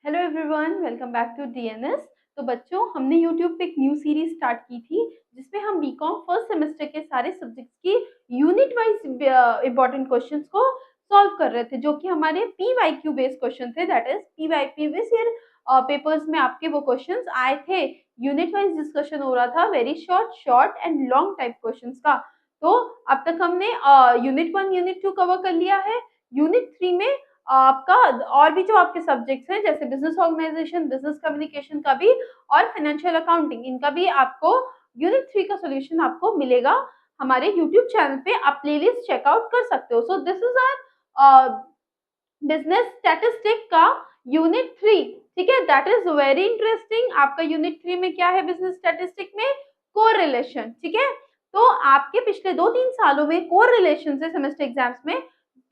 Hello everyone, welcome back to DNS. तो बच्चों, हमने यूट्यूब पे एक न्यू सीरीज स्टार्ट की थी जिसमें हम बीकॉम फर्स्ट सेमेस्टर के सारे सब्जेक्ट्स की यूनिट वाइज इंपॉर्टेंट क्वेश्चंस को सॉल्व कर रहे थे, जो कि हमारे पीवाईक्यू बेस्ड क्वेश्चन थे। That is PY previous year papers में आपके वो क्वेश्चंस आए थे। यूनिट वाइज डिस्कशन हो रहा था, very short short and long type questions का। तो अब तक हमने यूनिट 1 यूनिट 2 कवर कर लिया है। यूनिट 3 में आपका और भी जो आपके सब्जेक्ट्स हैं, जैसे बिजनेस ऑर्गेनाइजेशन, बिजनेस कम्युनिकेशन का भी, और फाइनेंशियल अकाउंटिंग, इनका भी आपको यूनिट 3 का सॉल्यूशन आपको मिलेगा हमारे यूट्यूब चैनल पे। आप प्लेलिस्ट चेकआउट कर सकते हो। So this is our business statistic का यूनिट 3। ठीक है, दैट इज वेरी इंटरेस्टिंग। आपका यूनिट 3 में क्या है बिजनेस स्टैटिस्टिक में? कोरिलेशन। ठीक है, तो आपके पिछले 2-3 सालों में कोरिलेशन से सेमेस्टर एग्जाम्स में,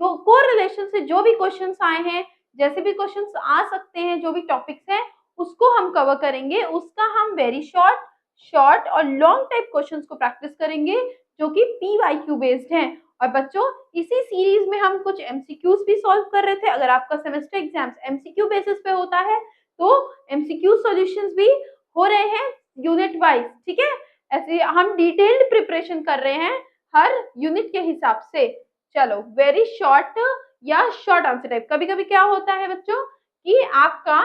तो कोरिलेशन से जो भी क्वेश्चंस आए हैं, जैसे भी क्वेश्चंस आ सकते हैं, जो भी टॉपिक्स हैं, उसको हम कवर करेंगे। उसका हम वेरी शॉर्ट शॉर्ट और लॉन्ग टाइप क्वेश्चंस को प्रैक्टिस करेंगे, जो कि पीवाईक्यू बेस्ड हैं। और बच्चों, इसी सीरीज में हम कुछ एमसीक्यूज भी सॉल्व कर रहे थे। अगर आपका सेमेस्टर एग्जाम्स एमसीक्यू बेसिस पे होता है तो एमसीक्यू सॉल्यूशंस भी हो रहे हैं यूनिट वाइज। ठीक है, ऐसे हम डिटेल्ड प्रिपरेशन कर रहे हैं हर यूनिट के हिसाब से। चलो, वेरी शॉर्ट या शॉर्ट आंसर टाइप। कभी कभी क्या होता है बच्चों कि आपका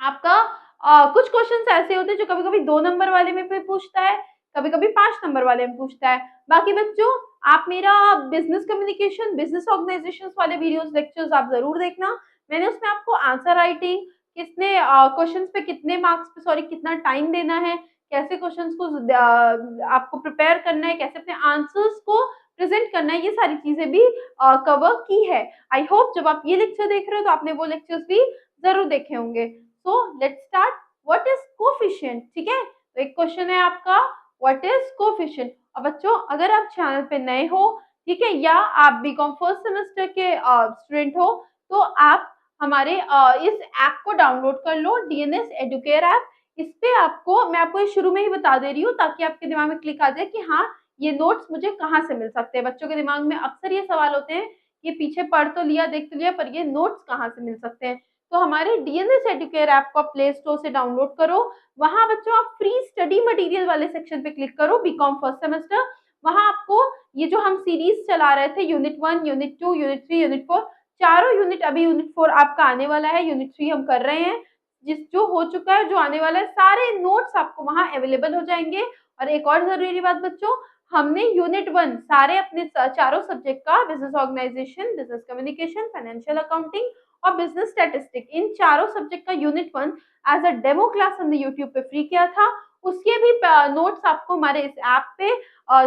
आपका कुछ क्वेश्चंस ऐसे होते हैं जो कभी कभी 2 नंबर वाले में भी पूछता है, कभी कभी 5 नंबर वाले में पूछता है। बाकी बच्चों, आप मेरा बिजनेस कम्युनिकेशन, बिजनेस ऑर्गेनाइजेशन वाले वीडियोस लेक्चर्स आप जरूर देखना। मैंने उसमें आपको आंसर राइटिंग, किसने क्वेश्चंस पे कितने मार्क्स पे, सॉरी, कितना टाइम देना है, कैसे क्वेश्चंस को आपको प्रिपेयर करना है, कैसे अपने आंसर्स को प्रेजेंट करना है, ये सारी चीजें भी कवर की है। आई होप जब आप ये लेक्चर देख रहे हो तो आपने वो लेक्चर्स भी जरूर देखे होंगे। So let's start. What is coefficient? ठीक है, तो एक क्वेश्चन है आपका, व्हाट इज कोफिशिएंट। और बच्चों, अगर आप चैनल पे नए हो, ठीक है, या आप बीकॉम फर्स्ट सेमेस्टर के स्टूडेंट हो, तो आप हमारे इस ऐप को डाउनलोड कर लो, डीएनएस एडुकेयर ऐप। इस पे आपको, मैं आपको ये शुरू में ही बता दे रही हूँ ताकि आपके दिमाग में क्लिक आ जाए कि हाँ, ये नोट्स मुझे कहाँ से मिल सकते हैं। बच्चों के दिमाग में अक्सर ये सवाल होते हैं, ये पीछे पढ़ तो लिया, देख तो लिया, पर ये नोट्स कहाँ से मिल सकते हैं। तो हमारे डीएनएस एडुकेयर ऐप को प्ले स्टोर से डाउनलोड करो। वहां बच्चों आप फ्री स्टडी मटेरियल वाले सेक्शन पे क्लिक करो, बीकॉम फर्स्ट सेमेस्टर। वहां आपको ये जो हम सीरीज चला रहे थे, यूनिट 1 यूनिट 2 यूनिट 3 यूनिट 4, चारों यूनिट, अभी यूनिट 4 आपका आने वाला है, यूनिट 3 हम कर रहे हैं, जिस जो हो चुका है, जो आने वाला है, सारे नोट्स आपको वहां अवेलेबल हो जाएंगे। और एक और जरूरी बात बच्चों, हमने यूनिट 1 सारे अपने चारों सब्जेक्ट का, business organisation, business communication, financial accounting और बिजनेस स्टैटिस्टिक, इन चारों सब्जेक्ट का unit 1 as a demo class हमने यूट्यूब पे फ्री किया था। उसके भी नोट्स आपको हमारे इस ऐप पे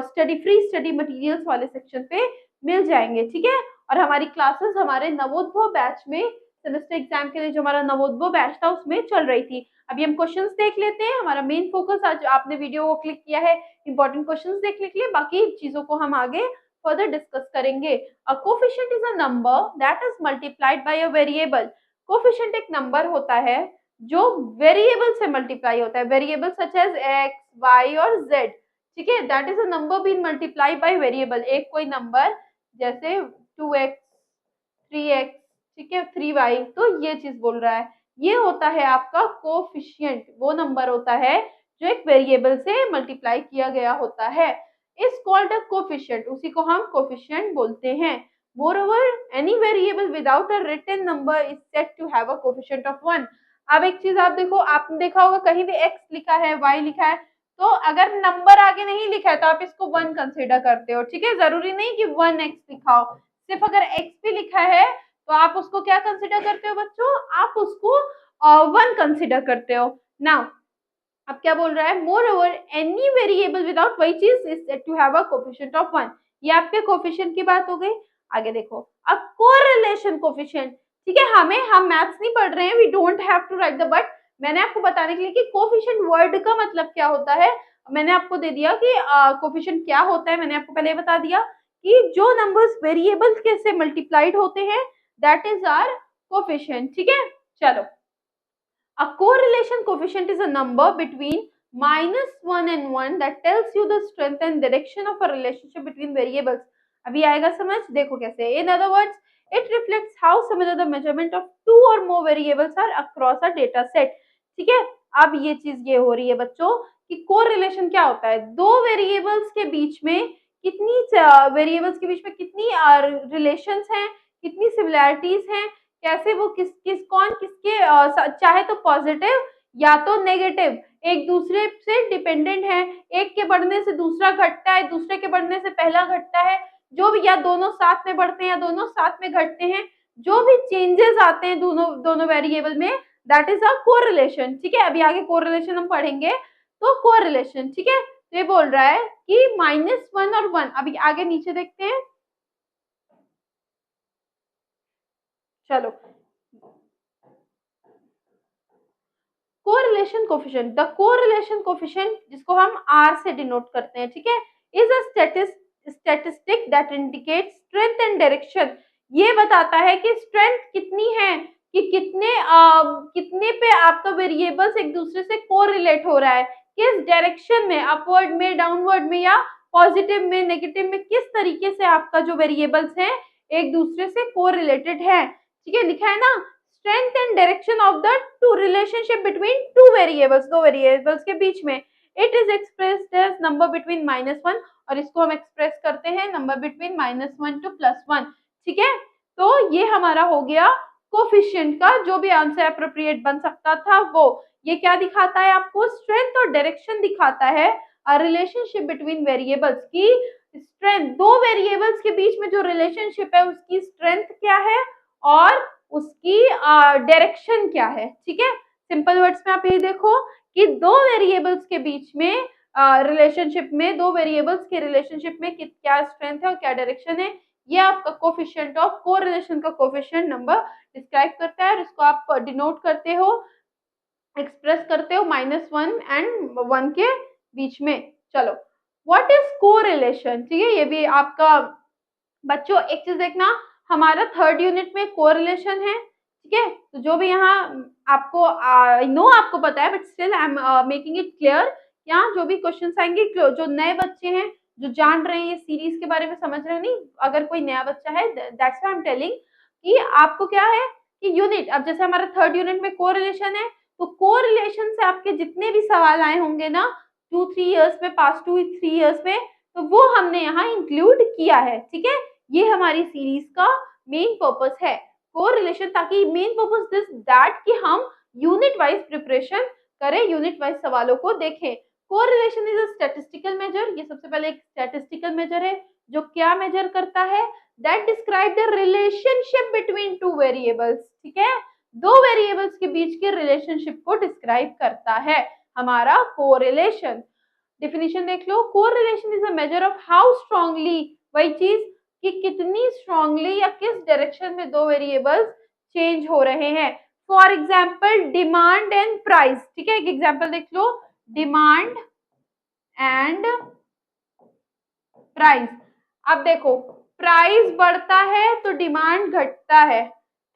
स्टडी फ्री स्टडी मटेरियल्स वाले सेक्शन पे मिल जाएंगे। ठीक है, और हमारी क्लासेस हमारे नवोदय बैच में, सेमेस्टर एग्जाम के लिए जो हमारा नवोदय बैच था, उसमें चल रही थी। अभी हम क्वेश्चंस देख लेते हैं। हमारा मेन फोकस, आज आपने वीडियो को क्लिक किया है इंपॉर्टेंट क्वेश्चंस देखने के लिए, बाकी चीजों को हम आगे फर्दर डिस्कस करेंगे। A coefficient is a number that is multiplied by a variable. Coefficient एक नंबर होता है जो वेरिएबल से मल्टीप्लाई होता है, variable such as x, y और जेड। ठीक है, that is a number being multiply by variable. एक कोई नंबर, जैसे 2x, 3x, ठीक है, 3y, तो ये चीज बोल रहा है, ये होता है आपका कोफिशिएंट। वो नंबर होता है जो एक वेरिएबल से मल्टीप्लाई किया गया होता है, इज कॉल्ड अ कोफिशिएंट। उसी को हम कोफिशिएंट बोलते हैं। मोreover, any variable without a written number is said to have a coefficient of 1. अब एक चीज आप देखो, आपने देखा होगा कहीं भी x लिखा है, y लिखा है, तो अगर नंबर आगे नहीं लिखा है तो आप इसको 1 कंसीडर करते हो। ठीक है, जरूरी नहीं कि 1x लिखा हो, सिर्फ अगर x भी लिखा है तो आप उसको क्या कंसीडर करते हो बच्चों? आप उसको 1 कंसीडर करते हो। नाउ अब क्या बोल रहा है? Moreover any variable without, वही चीज, is said to have a coefficient of 1। ये आपके कोफिशिएंट की बात हो गई। आगे देखो, अब कोरिलेशन कोफिशिएंट। ठीक है, हम मैथ्स नहीं पढ़ रहे हैं, we don't have to write the, but मैंने आपको बताने के लिए कि कोफिशिएंट वर्ड का मतलब क्या होता है, मैंने आपको दे दिया कि कोफिशिएंट क्या होता है। मैंने आपको पहले बता दिया कि जो नंबर्स वेरिएबल के से मल्टीप्लाइड होते हैं, दैट इज आवर कोफिशिएंट। ठीक है, चलो, a correlation coefficient is a number between -1 and 1 that tells you the strength and direction of a relationship between variables. अभी आएगा समझ, देखो कैसे। In other words, it reflects how similar the measurement of two or more variables are across a data set. ठीक है, अब ये चीज ये हो रही है बच्चों कि कोरिलेशन क्या होता है, दो वेरिएबल्स के बीच में कितनी वेरिएबल्स के बीच में कितनी रिलेशंस हैं, कितनी सिमिलैरिटीज हैं, कैसे वो कौन किसके चाहे तो पॉजिटिव या तो नेगेटिव एक दूसरे से डिपेंडेंट है, एक के बढ़ने से दूसरा घटता है, दूसरे के बढ़ने से पहला घटता है, जो भी या दोनों साथ में बढ़ते हैं या दोनों साथ में घटते हैं, जो भी चेंजेस आते हैं दोनों दोनों वेरिएबल में, दैट इज अ कोरिलेशन। ठीक है, अभी आगे कोरिलेशन हम पढ़ेंगे, तो कोरिलेशन। ठीक है, तो ये बोल रहा है कि -1 और 1, अभी आगे नीचे देखते हैं, चलो। Correlation coefficient, the correlation coefficient जिसको हम आर से डिनोट करते हैं, ठीक है, is a statistic that indicates strength and direction. ये बताता है कि स्ट्रेंथ कितनी है, कि कितने पे आपका वेरिएबल्स एक दूसरे से कोरिलेट हो रहा है, किस डायरेक्शन में, अपवर्ड में, डाउनवर्ड में, या पॉजिटिव में, नेगेटिव में, किस तरीके से आपका जो वेरिएबल्स है एक दूसरे से कोरिलेटेड है। ठीक है, लिखा है ना, strength and direction of the two relationship between two variables, दो वेरिएबल्स के बीच में। It is expressed as number between -1, और इसको हम एक्सप्रेस करते हैं नंबर बिटवीन -1 टू +1। ठीक है, तो ये हमारा हो गया कोफिशिएंट का जो भी आंसर अप्रोप्रिएट बन सकता था वो। ये क्या दिखाता है आपको, स्ट्रेंथ और डायरेक्शन दिखाता है, अ रिलेशनशिप बिटवीन वेरिएबल्स की स्ट्रेंथ, दो वेरिएबल्स के बीच में जो रिलेशनशिप है उसकी स्ट्रेंथ क्या है और उसकी डायरेक्शन क्या है। ठीक है, सिंपल वर्ड्स में आप ये देखो कि दो वेरिएबल्स के बीच में रिलेशनशिप में, दो वेरिएबल्स के रिलेशनशिप में क्या स्ट्रेंथ है और क्या डायरेक्शन है, ये आपका कोफिशिएंट ऑफ कोरिलेशन का कोफिशिएंट नंबर डिस्क्राइब करता है, और इसको आप डिनोट करते हो, एक्सप्रेस करते हो -1 एंड 1 के बीच में। चलो, व्हाट इज कोरिलेशन, ठीक है, ये भी आपका बच्चों एक चीज देखना, हमारा थर्ड यूनिट में कोरिलेशन है। ठीक है, तो जो भी यहाँ आपको आई नो आपको पता है, but still I am making it clear, यहाँ जो भी क्वेश्चंस आएंगे, जो नए बच्चे हैं जो जान रहे हैं ये सीरीज के बारे में, समझ रहे हैं, नहीं अगर कोई नया बच्चा है, that's why I am telling कि आपको क्या है कि यूनिट, अब जैसे हमारा थर्ड यूनिट में कोरिलेशन है, तो कोरिलेशन से आपके जितने भी सवाल आए होंगे ना 2-3 इयर्स में, पास्ट 2-3 इयर्स में, तो वो हमने यहाँ इंक्लूड किया है। ठीक है, ये हमारी सीरीज का मेन पर्पस है, कोरिलेशन, ताकि मेन पर्पस दिस दैट कि हम यूनिट वाइज प्रिपरेशन करें, यूनिट वाइज सवालों को देखें। Correlation is a statistical measure, ये सबसे पहले एक स्टैटिस्टिकल मेजर है जो क्या मेजर करता है, that describe the relationship between two variables. ठीक है, दो वेरिएबल्स के बीच के रिलेशनशिप को डिस्क्राइब करता है हमारा कोरिलेशन। डेफिनेशन देख लो, correlation is a measure of how strongly, वही चीज कि कितनी स्ट्रांगली या किस डायरेक्शन में दो वेरिएबल्स चेंज हो रहे हैं। For example demand and price. ठीक है, एक एग्जाम्पल देख लो, डिमांड एंड प्राइस। अब देखो, प्राइस बढ़ता है तो डिमांड घटता है।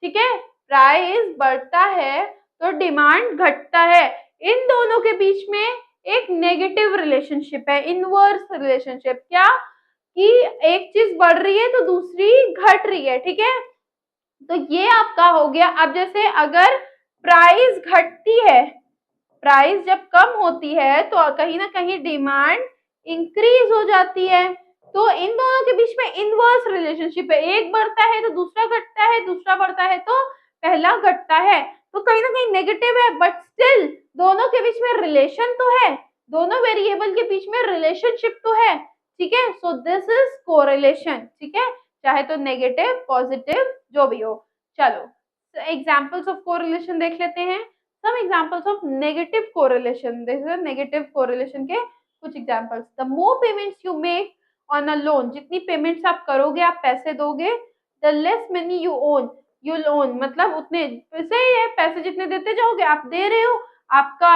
ठीक है, प्राइस बढ़ता है तो डिमांड घटता है, इन दोनों के बीच में एक नेगेटिव रिलेशनशिप है, इनवर्स रिलेशनशिप। क्या कि एक चीज बढ़ रही है तो दूसरी घट रही है। ठीक है, तो ये आपका हो गया। अब जैसे अगर प्राइस घटती है, प्राइस जब कम होती है तो कहीं ना कहीं डिमांड इंक्रीज हो जाती है, तो इन दोनों के बीच में इनवर्स रिलेशनशिप है, एक बढ़ता है तो दूसरा घटता है, दूसरा बढ़ता है तो पहला घटता है, तो कहीं ना कहीं नेगेटिव है, बट स्टिल दोनों के बीच में रिलेशन तो है, दोनों वेरिएबल के बीच में रिलेशनशिप तो है। ठीक है, सो दिस इज कोरिलेशन। ठीक है, चाहे तो नेगेटिव पॉजिटिव जो भी हो। चलो एग्जाम्पल्स ऑफ कोरिलेशन देख लेते हैं, some examples of negative correlation, this is a negative correlation के कुछ examples, the more payments you make on a loan, जितनी payments आप करोगे, आप पैसे दोगे, the less money you own, मतलब उतने पैसे ही है, पैसे जितने देते जाओगे आप दे रहे हो, आपका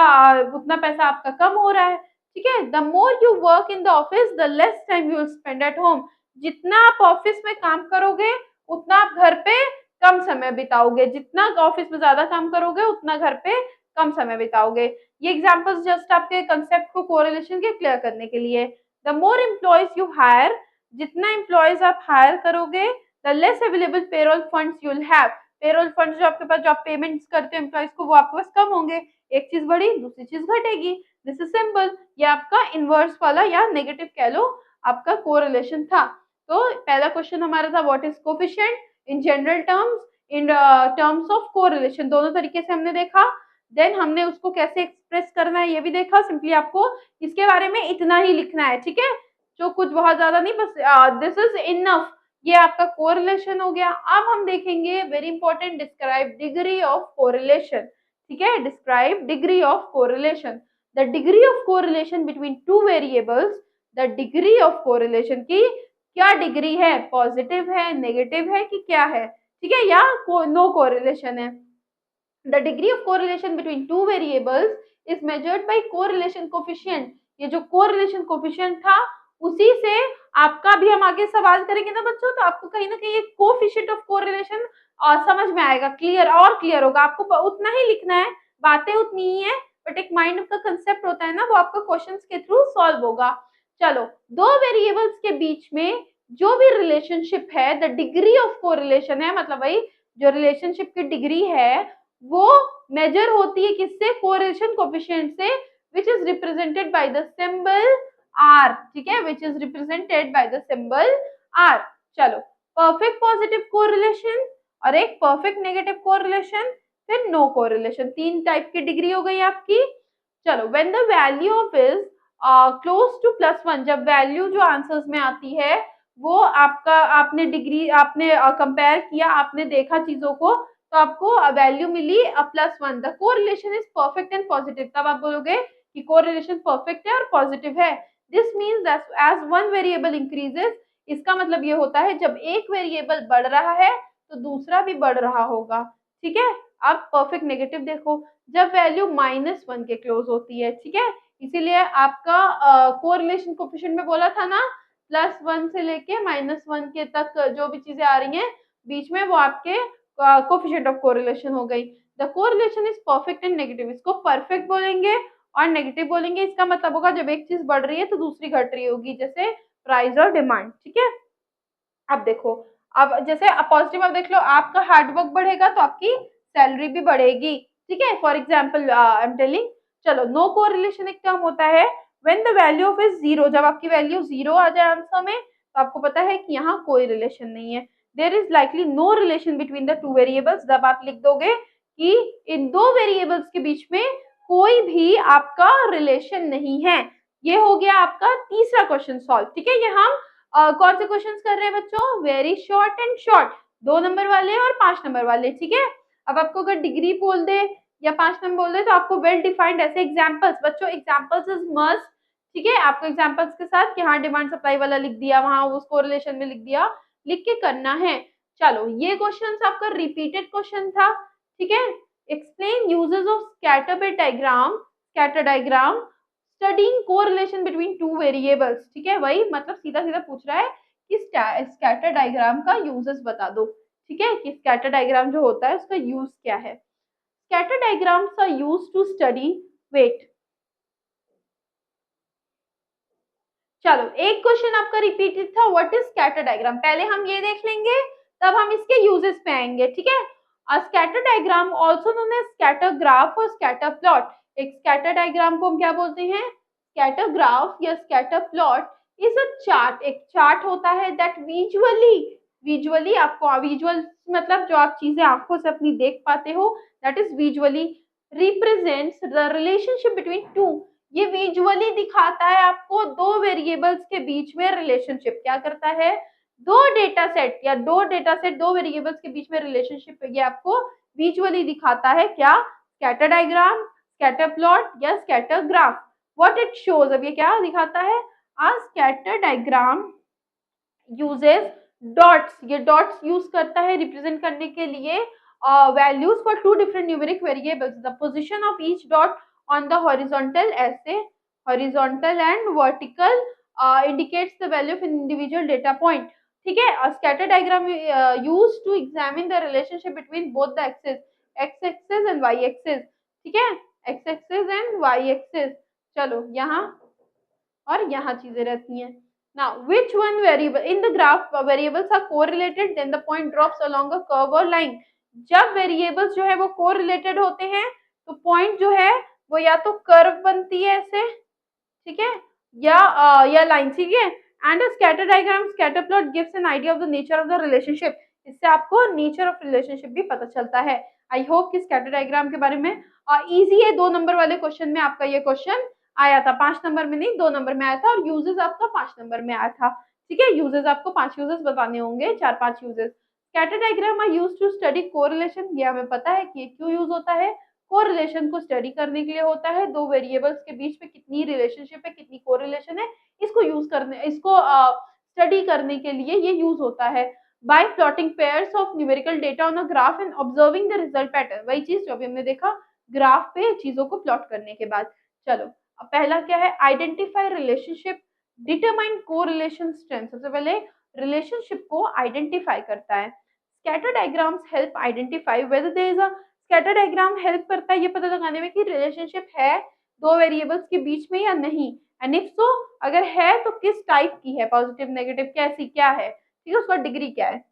उतना पैसा आपका कम हो रहा है। ठीक है, the more you work in the office the less time you will spend at home, जितना आप ऑफिस में काम करोगे उतना आप घर पे कम समय बिताओगे, जितना ऑफिस में ज्यादा काम करोगे उतना घर पे कम समय बिताओगे। ये एग्जांपल्स जस्ट आपके कंसेप्ट को कोरिलेशन के क्लियर करने के लिए। The more employees you hire, जितना एम्प्लॉयज आप हायर करोगे the less available payroll funds you will have, payroll funds जो आपके पास, जो आप पेमेंट्स करते हो एम्प्लॉइज को, वो आपके पास कम होंगे, एक चीज बढ़ी दूसरी चीज घटेगी। This is simple. ये आपका इनवर्स वाला या नेगेटिव कह लो आपका कोरिलेशन था। तो पहला क्वेश्चन हमारा था what is coefficient in general terms, in terms of correlation, दोनों तरीके से हमने देखा। देन हमने उसको कैसे एक्सप्रेस करना है ये भी देखा। सिंपली आपको इसके बारे में इतना ही लिखना है, ठीक है, जो कुछ बहुत ज्यादा नहीं, बस दिस इज इनफ। ये आपका कोरिलेशन हो गया। अब हम देखेंगे very important, describe degree of correlation, ठीक है, describe degree of correlation. The degree of correlation between two variables, the degree of correlation की क्या डिग्री है, पॉजिटिव है, नेगेटिव है कि क्या है, ठीक है, या नो कोरिलेशन है। The degree of correlation between two variables is measured by correlation coefficient। ये जो correlation coefficient था उसी से आपका भी हम आगे सवाल करेंगे ना बच्चों, तो आपको कहीं ना कहीं एक coefficient of correlation समझ में आएगा, क्लियर और क्लियर होगा। आपको उतना ही लिखना है, बातें उतनी ही है, बट एक माइंड का कंसेप्ट होता है ना, वो आपका क्वेश्चंस के थ्रू सॉल्व होगा। चलो, दो वेरिएबल्स के बीच में जो भी रिलेशनशिप है, द डिग्री ऑफ कोरिलेशन है, मतलब भाई जो रिलेशनशिप की डिग्री है वो मेजर होती है किससे, कोरिलेशन कोएफिशिएंट से, which is represented by the symbol R, ठीक है, which is represented by the symbol R. चलो, परफेक्ट पॉजिटिव कोरिलेशन और एक परफेक्ट नेगेटिव कोरिलेशन, फिर नो कोरिलेशन, तीन टाइप की डिग्री हो गई आपकी। चलो, when the value of is close to +1, जब वैल्यू जो आंसर्स में आती है वो आपका, आपने डिग्री, आपने कंपेयर किया, आपने देखा चीजों को, तो आपको वैल्यू मिली +1, the correlation is perfect and positive, तब आप बोलोगे कि कोरिलेशन परफेक्ट है और पॉजिटिव है। This means that as one variable increases, इसका मतलब ये होता है जब एक वेरिएबल बढ़ रहा है तो दूसरा भी बढ़ रहा होगा, ठीक है। अब परफेक्ट नेगेटिव देखो, जब वैल्यू -1 के क्लोज होती है, ठीक है, इसीलिए आपका कोरिलेशन कोएफिशिएंट में बोला था ना, +1 से लेके -1 के तक जो भी चीजें आ रही हैं बीच में, वो आपके कोएफिशिएंट ऑफ कोरिलेशन हो गई। The correlation is perfect and negative, इसको परफेक्ट बोलेंगे और नेगेटिव बोलेंगे। इसका मतलब होगा जब एक चीज बढ़ रही है तो दूसरी घट रही होगी, जैसे प्राइस और डिमांड, ठीक है। अब देखो, अब जैसे पॉजिटिव, अब देख लो, आपका हार्डवर्क बढ़ेगा तो आपकी सैलरी भी बढ़ेगी, ठीक है, for example I am telling. चलो, नो कोरिलेशन एक टर्म होता है when the value of is 0, जब आपकी वैल्यू 0 आ जाए आंसर में, तो आपको पता है कि यहाँ कोई रिलेशन नहीं है। There is likely no relation between the two variables, जब आप लिख दोगे कि इन दो वेरिएबल्स के बीच में कोई भी आपका रिलेशन नहीं है। ये हो गया आपका तीसरा क्वेश्चन सॉल्व, ठीक है। ये हम कौन से क्वेश्चंस कर रहे हैं बच्चों, very short and short, 2 number वाले और 5 नंबर वाले, ठीक है। अब आपको अगर डिग्री बोल दे या 5 नंबर बोल दे तो आपको वेल डिफाइंड ऐसे एग्जांपल्स, बच्चों एग्जांपल्स इज मस्ट, ठीक है, आपको एग्जांपल्स के साथ कि हाँ डिमांड सप्लाई वाला लिख दिया, वहां उसको रिलेशन में लिख दिया, लिख के करना है। चलो, ये क्वेश्चन आपका रिपीटेड क्वेश्चन था, ठीक है। Explain uses of scatter bit diagram, scatter diagram, studying correlation between two variables, ठीक है, वही मतलब सीधा सीधा पूछ रहा है कि स्कैटर डायग्राम का यूजेस बता दो, ठीक है, कि स्कैटर डायग्राम जो होता है उसका यूज क्या है। Scatter diagrams are used to study, wait, चलो एक क्वेश्चन आपका रिपीटेड था, व्हाट इज स्कैटर डायग्राम, पहले हम ये देख लेंगे तब हम इसके यूजेस पे आएंगे, ठीक है। A scatter diagram also known as scatter graph और स्कैटर प्लॉट, एक स्कैटर डायग्राम को हम क्या बोलते हैं, स्कैटर ग्राफ या scatter plot is a chart, एक चार्ट होता है दैट विजुअली, विजुअली आपको, विजुअल मतलब जो आप चीजें आंखों से अपनी देख पाते हो, that is visually represents the relationship between to, ये विजुअली दिखाता है आपको दो वेरिएबल्स के बीच में रिलेशनशिप, क्या करता है, दो डेटा सेट या दो डेटा सेट, दो वेरिएबल्स के बीच में रिलेशनशिप ये आपको विजुअली दिखाता है, क्या, स्कैटर डायग्राम, स्कैटर प्लॉट या scatter graph. What it shows, अब ये क्या दिखाता है, a scatter diagram uses dots, ये डॉट्स यूज करता है रिप्रेजेंट करने के लिए values for two different numeric variables, the position of each dot on the horizontal, ऐसे horizontal and vertical indicates the value of an individual data point, ठीक है। a scatter diagram used to examine the relationship between both the axes, x axis and y axis, ठीक है, x axis and y axis। चलो, यहाँ और यहाँ चीजें रहती हैं, Now, which one variable in the graph variables are correlated, then the point drops along a curve or line. जब variables जो है वो correlated होते हैं तो point जो है वो या तो curve बनती है ऐसे, ठीक है, या लाइन, ठीक है। And scatter diagram, scatter plot gives an idea of the nature of the relationship. इससे आपको नेचर ऑफ रिलेशनशिप भी पता चलता है। आई होप कि स्कैटर डायग्राम के बारे में इजी है। 2 नंबर वाले क्वेश्चन में आपका ये क्वेश्चन आया था, 5 नंबर में नहीं 2 नंबर में आया था, और यूजेस आपका 5 नंबर में आया था, ठीक है। यूजेस आपको 5 यूजेस बताने होंगे, 4-5 uses. Scatter diagram are used to study correlation, ये हमें पता है कि क्यों यूज होता है। कोरिलेशन को स्टडी करने के लिए होता है, दो वेरिएबल्स के बीच में कितनी रिलेशनशिप है, कितनी कोरिलेशन है, इसको स्टडी करने के लिए ये यूज होता है। Bye plotting pairs of numerical data on a graph and observing the result pattern, वही चीज जो अभी हमने देखा ग्राफ पे चीजों को प्लॉट करने के बाद। चलो अब पहला क्या है, identify relationship, determine correlation strength. सबसे पहले रिलेशनशिप को आइडेंटिफाई करता है। Scatter diagrams help identify whether there is a, scatter diagram help करता है ये पता लगाने में कि रिलेशनशिप है दो वेरिएबल्स के बीच में या नहीं, एंड इफ सो अगर है तो किस टाइप की है, पॉजिटिव नेगेटिव कैसी क्या है, ठीक है, उसका डिग्री क्या है।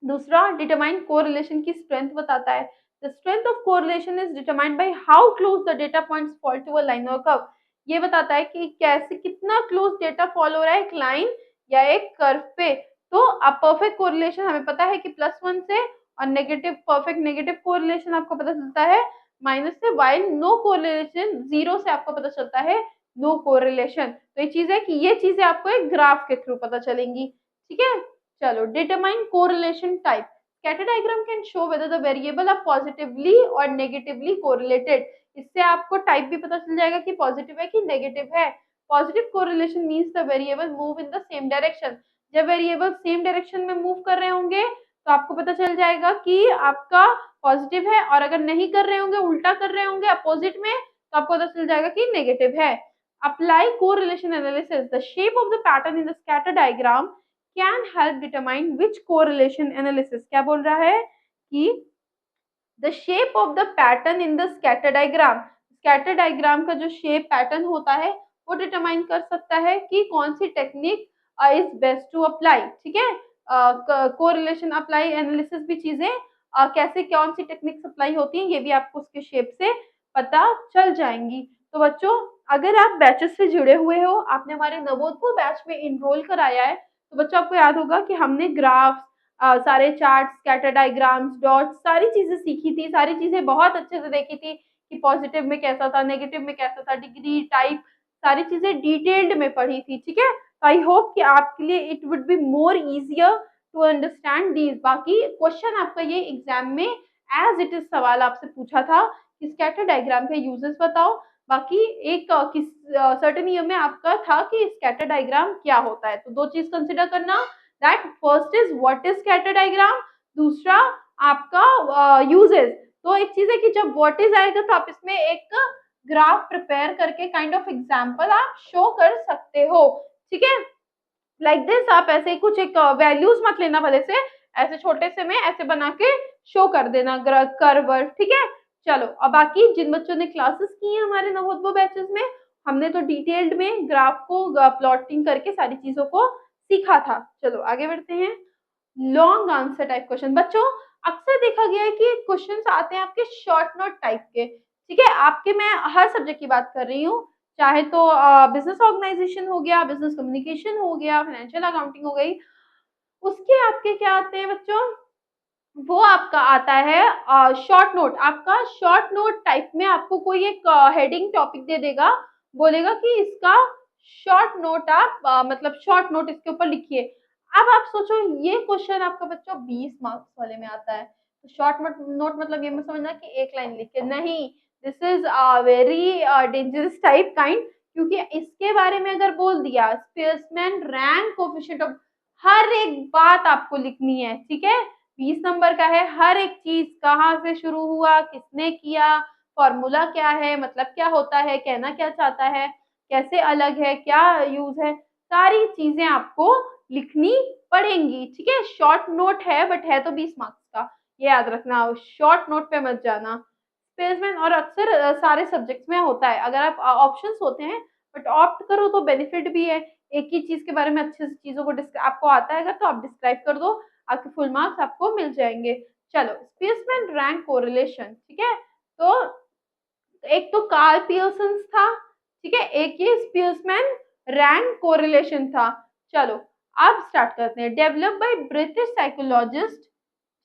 दूसरा डिटरमाइन कोरिलेशन की स्ट्रेंथ बताता है। The strength of correlation is determined by how close the data points fall to a line और कर्व। ये बताता है कि कैसे कितना क्लोज डेटा फॉल हो रहा है एक लाइन या एक कर्व पे। तो अब परफेक्ट कोरिलेशन हमें पता है कि +1 से, और नेगेटिव परफेक्ट नेगेटिव कोरिलेशन आपको पता चलता है माइनस से, वाइल नो कोरिलेशन 0 से आपको पता चलता है नो कोरिलेशन। तो ये चीज है कि ये चीजें आपको एक ग्राफ के थ्रू पता चलेंगी, ठीक है। चलो determine correlation type, scatter diagram can show whether the variable are positively और नेगेटिवली कोरिलेटेड। इससे आपको टाइप भी पता चल जाएगा कि पॉजिटिव है कि नेगेटिव है। Positive correlation means the variable move in the same direction. जब वेरिएबल सेम डायरेक्शन में मूव कर रहे होंगे तो आपको पता चल जाएगा कि आपका पॉजिटिव है, और अगर नहीं कर रहे होंगे, उल्टा कर रहे होंगे अपोजिट में, तो आपको पता चल जाएगा कि नेगेटिव है। Apply correlation analysis, the shape of the pattern in the scatter diagram can help determine which correlation analysis, क्या बोल रहा है कि the shape of the pattern in the scatter diagram, scatter diagram का जो शेप पैटर्न होता है वो डिटरमाइन कर सकता है कि कौन सी technique is best to apply, ठीक है। कोरिलेशन अप्लाई एनालिसिस भी चीजें कैसे कौन सी टेक्निक्स अप्लाई होती हैं ये भी आपको उसके शेप से पता चल जाएंगी। तो बच्चों अगर आप बैचेस से जुड़े हुए हो, आपने हमारे नवोदय बैच में इनरोल कराया है, तो बच्चों आपको याद होगा कि हमने ग्राफ्स, सारे चार्ट, स्कैटर डायग्राम्स, डॉट्स, सारी चीजें सीखी थी, सारी चीजें बहुत अच्छे से देखी थी कि पॉजिटिव में कैसा था, नेगेटिव में कैसा था, डिग्री टाइप, सारी चीजें डिटेल्ड में पढ़ी थी, ठीक है। आई होप कि आपके लिए it would be more easier to understand these. बाकी क्वेश्चन आपका ये एग्जाम में एज इट इज सवाल आपसे पूछा था कि स्कैटर डायग्राम के यूजेस बताओ। बाकी एक किस सर्टेन ईयर में आपका था कि स्कैटर डायग्राम क्या होता है, तो दो चीज कंसिडर करना, that first is what is scatter diagram, दूसरा आपका यूजेस। तो एक चीज है कि जब व्हाट इज आएगा तो आप इसमें एक ग्राफ प्रिपेयर करके काइंड ऑफ एग्जांपल आप शो कर सकते हो, ठीक है। लाइक दिस आप ऐसे कुछ एक वैल्यूज मत लेना भले से, ऐसे छोटे से में ऐसे बना के शो कर देना कर्व, ठीक है। चलो अब बाकी जिन बच्चों ने क्लासेस की हैं हमारे नवोदय बैचेस में, हमने तो डिटेल्ड में ग्राफ को प्लॉटिंग करके सारी चीजों को सीखा था। चलो आगे बढ़ते हैं। लॉन्ग आंसर टाइप क्वेश्चन, बच्चों अक्सर देखा गया है कि क्वेश्चंस आते हैं आपके शॉर्ट नोट टाइप के, ठीक है। आपके मैं हर सब्जेक्ट की बात कर रही हूँ, चाहे तो बिजनेस ऑर्गेनाइजेशन हो गया, बिजनेस कम्युनिकेशन हो गया, फाइनेंशियल अकाउंटिंग हो गई, उसके आपके क्या आते हैं बच्चों, वो आपका आता है शॉर्ट नोट। आपका शॉर्ट नोट टाइप में आपको कोई एक हेडिंग टॉपिक दे देगा, बोलेगा कि इसका शॉर्ट नोट आप मतलब शॉर्ट नोट इसके ऊपर लिखिए। अब आप सोचो ये क्वेश्चन आपका बच्चों 20 मार्क्स वाले में आता है, तो शॉर्ट नोट मतलब ये मत समझना कि एक लाइन लिख के, नहीं, this is very dangerous type kind, क्योंकि इसके बारे में अगर बोल दिया स्पेसमैन रैंक कोएफिशिएंट ऑफ, हर एक बात आपको लिखनी है, ठीक है। 20 नंबर का है, हर एक चीज कहाँ से शुरू हुआ, किसने किया, फॉर्मूला क्या है, मतलब क्या होता है, कहना क्या चाहता है, कैसे अलग है, क्या यूज है, सारी चीजें आपको लिखनी पड़ेंगी, ठीक है। शॉर्ट नोट है बट है तो 20 मार्क्स का, ये याद रखना, शॉर्ट नोट पे मत जाना। स्पेसमैन और अक्सर सारे सब्जेक्ट्स में होता है, अगर आप ऑप्शंस होते हैं बट ऑप्ट करो तो बेनिफिट भी है एक ही चीज के बारे में अच्छे से चीजों को आपको आता है तो आप डिस्क्राइब कर दो, आपके फुल मार्क्स आपको मिल जाएंगे। चलो, स्पेसमैन रैंक कोरिलेशन, ठीक है। तो एक तो कार्ल पियर्सन था, ठीक है, एक ये स्पेसमैन रैंक कोरिलेशन था। चलो अब स्टार्ट करते हैं। डेवलप बाय ब्रिटिश साइकोलॉजिस्ट,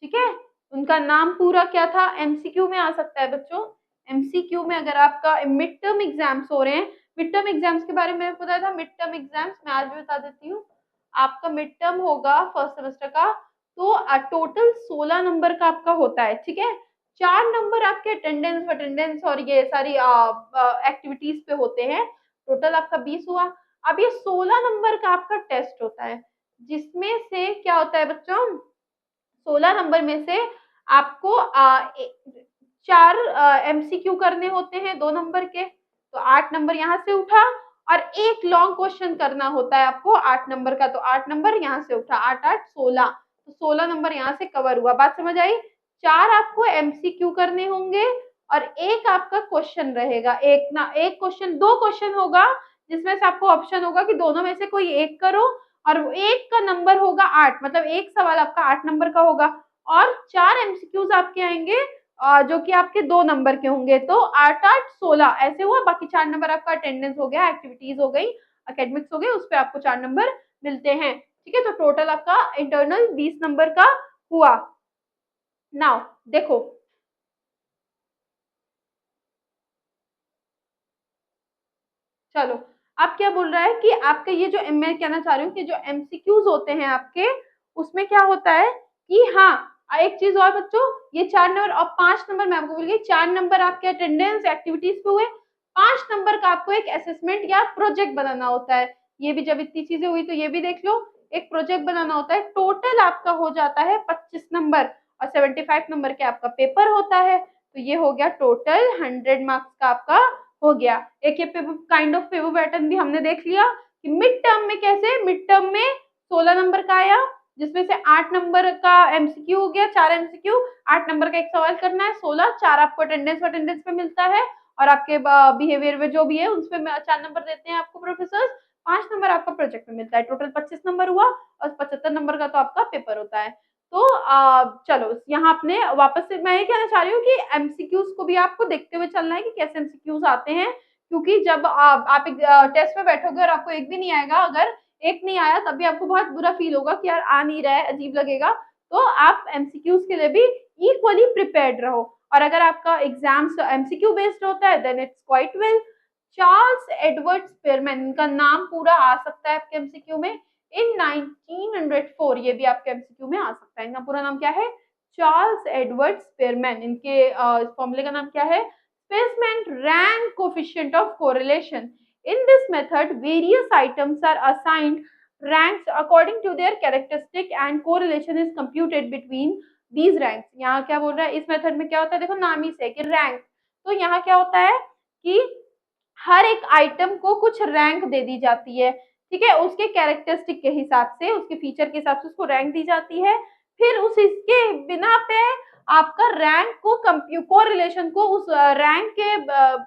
ठीक है, उनका नाम पूरा क्या था? एमसीक्यू में आ सकता है बच्चों, एमसीक्यू में अगर आपका मिड टर्म एग्जाम्स हो रहे हैं, मिड टर्म एग्जाम्स के बारे में बताया था, मिड टर्म एग्जाम्स मैं आज भी बता देती हूँ। आपका मिड टर्म होगा फर्स्ट सेमेस्टर का, तो टोटल 16 नंबर का आपका होता है, ठीक है। 4 नंबर आपके अटेंडेंस अटेंडेंस और ये सारी एक्टिविटीज पे होते हैं, टोटल आपका 20 हुआ। अब ये 16 नंबर का आपका टेस्ट होता है, जिसमें से क्या होता है बच्चों, 16 नंबर में से आपको 4 एमसीक्यू करने होते हैं 2 नंबर के, तो 8 नंबर यहाँ से उठा, और एक लॉन्ग क्वेश्चन करना होता है आपको 8 नंबर का, तो 8 नंबर यहाँ से उठा, 8 8 16, तो 16 नंबर यहाँ से कवर हुआ। बात समझ आई? 4 आपको एमसीक्यू करने होंगे और एक आपका क्वेश्चन रहेगा, एक क्वेश्चन, 2 क्वेश्चन होगा जिसमें से आपको ऑप्शन होगा कि दोनों में से कोई एक करो, और एक का नंबर होगा 8, मतलब एक सवाल आपका 8 नंबर का होगा, और 4 एमसीक्यूज आपके आएंगे जो कि आपके 2 नंबर के होंगे, तो 8 8 16 ऐसे हुआ। बाकी 4 नंबर आपका अटेंडेंस हो गया, एक्टिविटीज हो गई, एकेडमिक्स हो गए, उस पर आपको 4 नंबर मिलते हैं, ठीक है। तो टोटल आपका इंटरनल 20 नंबर का हुआ। नाउ देखो, चलो अब क्या बोल रहा है कि आपके ये जो मैं कहना चाह रही हूँ कि जो एमसीक्यूज होते हैं आपके, उसमें क्या होता है कि हाँ, एक चीज और बच्चों, ये 4 नंबर और 5 नंबर मैं आपको बोल गई, 4 नंबर आपके अटेंडेंस एक्टिविटीज पे हुए, 5 नंबर का आपको एक असेसमेंट या प्रोजेक्ट बनाना होता है। ये भी जब इतनी चीजें हुई तो ये भी देख लो, एक प्रोजेक्ट बनाना होता है, टोटल आपका हो जाता है 25 नंबर, और 75 नंबर के आपका पेपर होता है, तो ये हो गया टोटल 100 मार्क्स का आपका हो गया। एक ये काइंड ऑफ पेपर पैटर्न भी हमने देख लिया कि मिड टर्म में कैसे, मिड टर्म में 16 नंबर का आया, जिसमें से 8 नंबर का एमसीक्यू हो गया, 4 एमसीक्यू, 8 नंबर का एक सवाल करना है, 16, 4 आपको अटेंडेंस अटेंडेंस पे मिलता है, और आपके बिहेवियर में जो भी है उसपे 4 नंबर देते हैं आपको प्रोफेसर, 5 नंबर आपका प्रोजेक्ट में मिलता है, टोटल 25 नंबर हुआ, और 75 नंबर का तो आपका पेपर होता है। तो चलो यहाँ अपने वापस से मैं ये कहना चाह रही हूँ कि एमसीक्यूज को भी आपको देखते हुए चलना है कि कैसे एमसीक्यूज आते हैं, क्योंकि जब आप एक टेस्ट में बैठोगे और आपको एक भी नहीं आएगा, अगर एक नहीं आया तब भी आपको बहुत बुरा फील होगा कि यार आ नहीं रहा है, अजीब लगेगा, तो आप एमसीक्यूज के लिए भी इक्वली प्रिपेयर्ड रहो। और अगर आपका एग्जाम्स एमसीक्यू बेस्ड होता है then it's quite well. Charles Edward Spearman, इनका नाम पूरा आ सकता है आपके एमसीक्यू में, इन 1904, ये भी आपके एमसीक्यू में आ सकता है। इनका पूरा नाम क्या है? Charles Edward Spearman. इनके फॉर्मूले का नाम क्या है? Spaceman rank coefficient of correlation. In this method, various items are assigned ranks according to their characteristic and correlation is computed between these ranks। यहाँ क्या बोल रहा है? इस मेथड में क्या होता है? देखो नाम ही से कि रैंक, तो यहाँ क्या होता है कि हर एक आइटम को कुछ रैंक दे दी जाती है, ठीक है, उसके कैरेक्टरिस्टिक के हिसाब से, उसके फीचर के हिसाब से उसको रैंक दी जाती है। फिर उस इसके बिना पे आपका रैंक को कोरिलेशन को उस रैंक के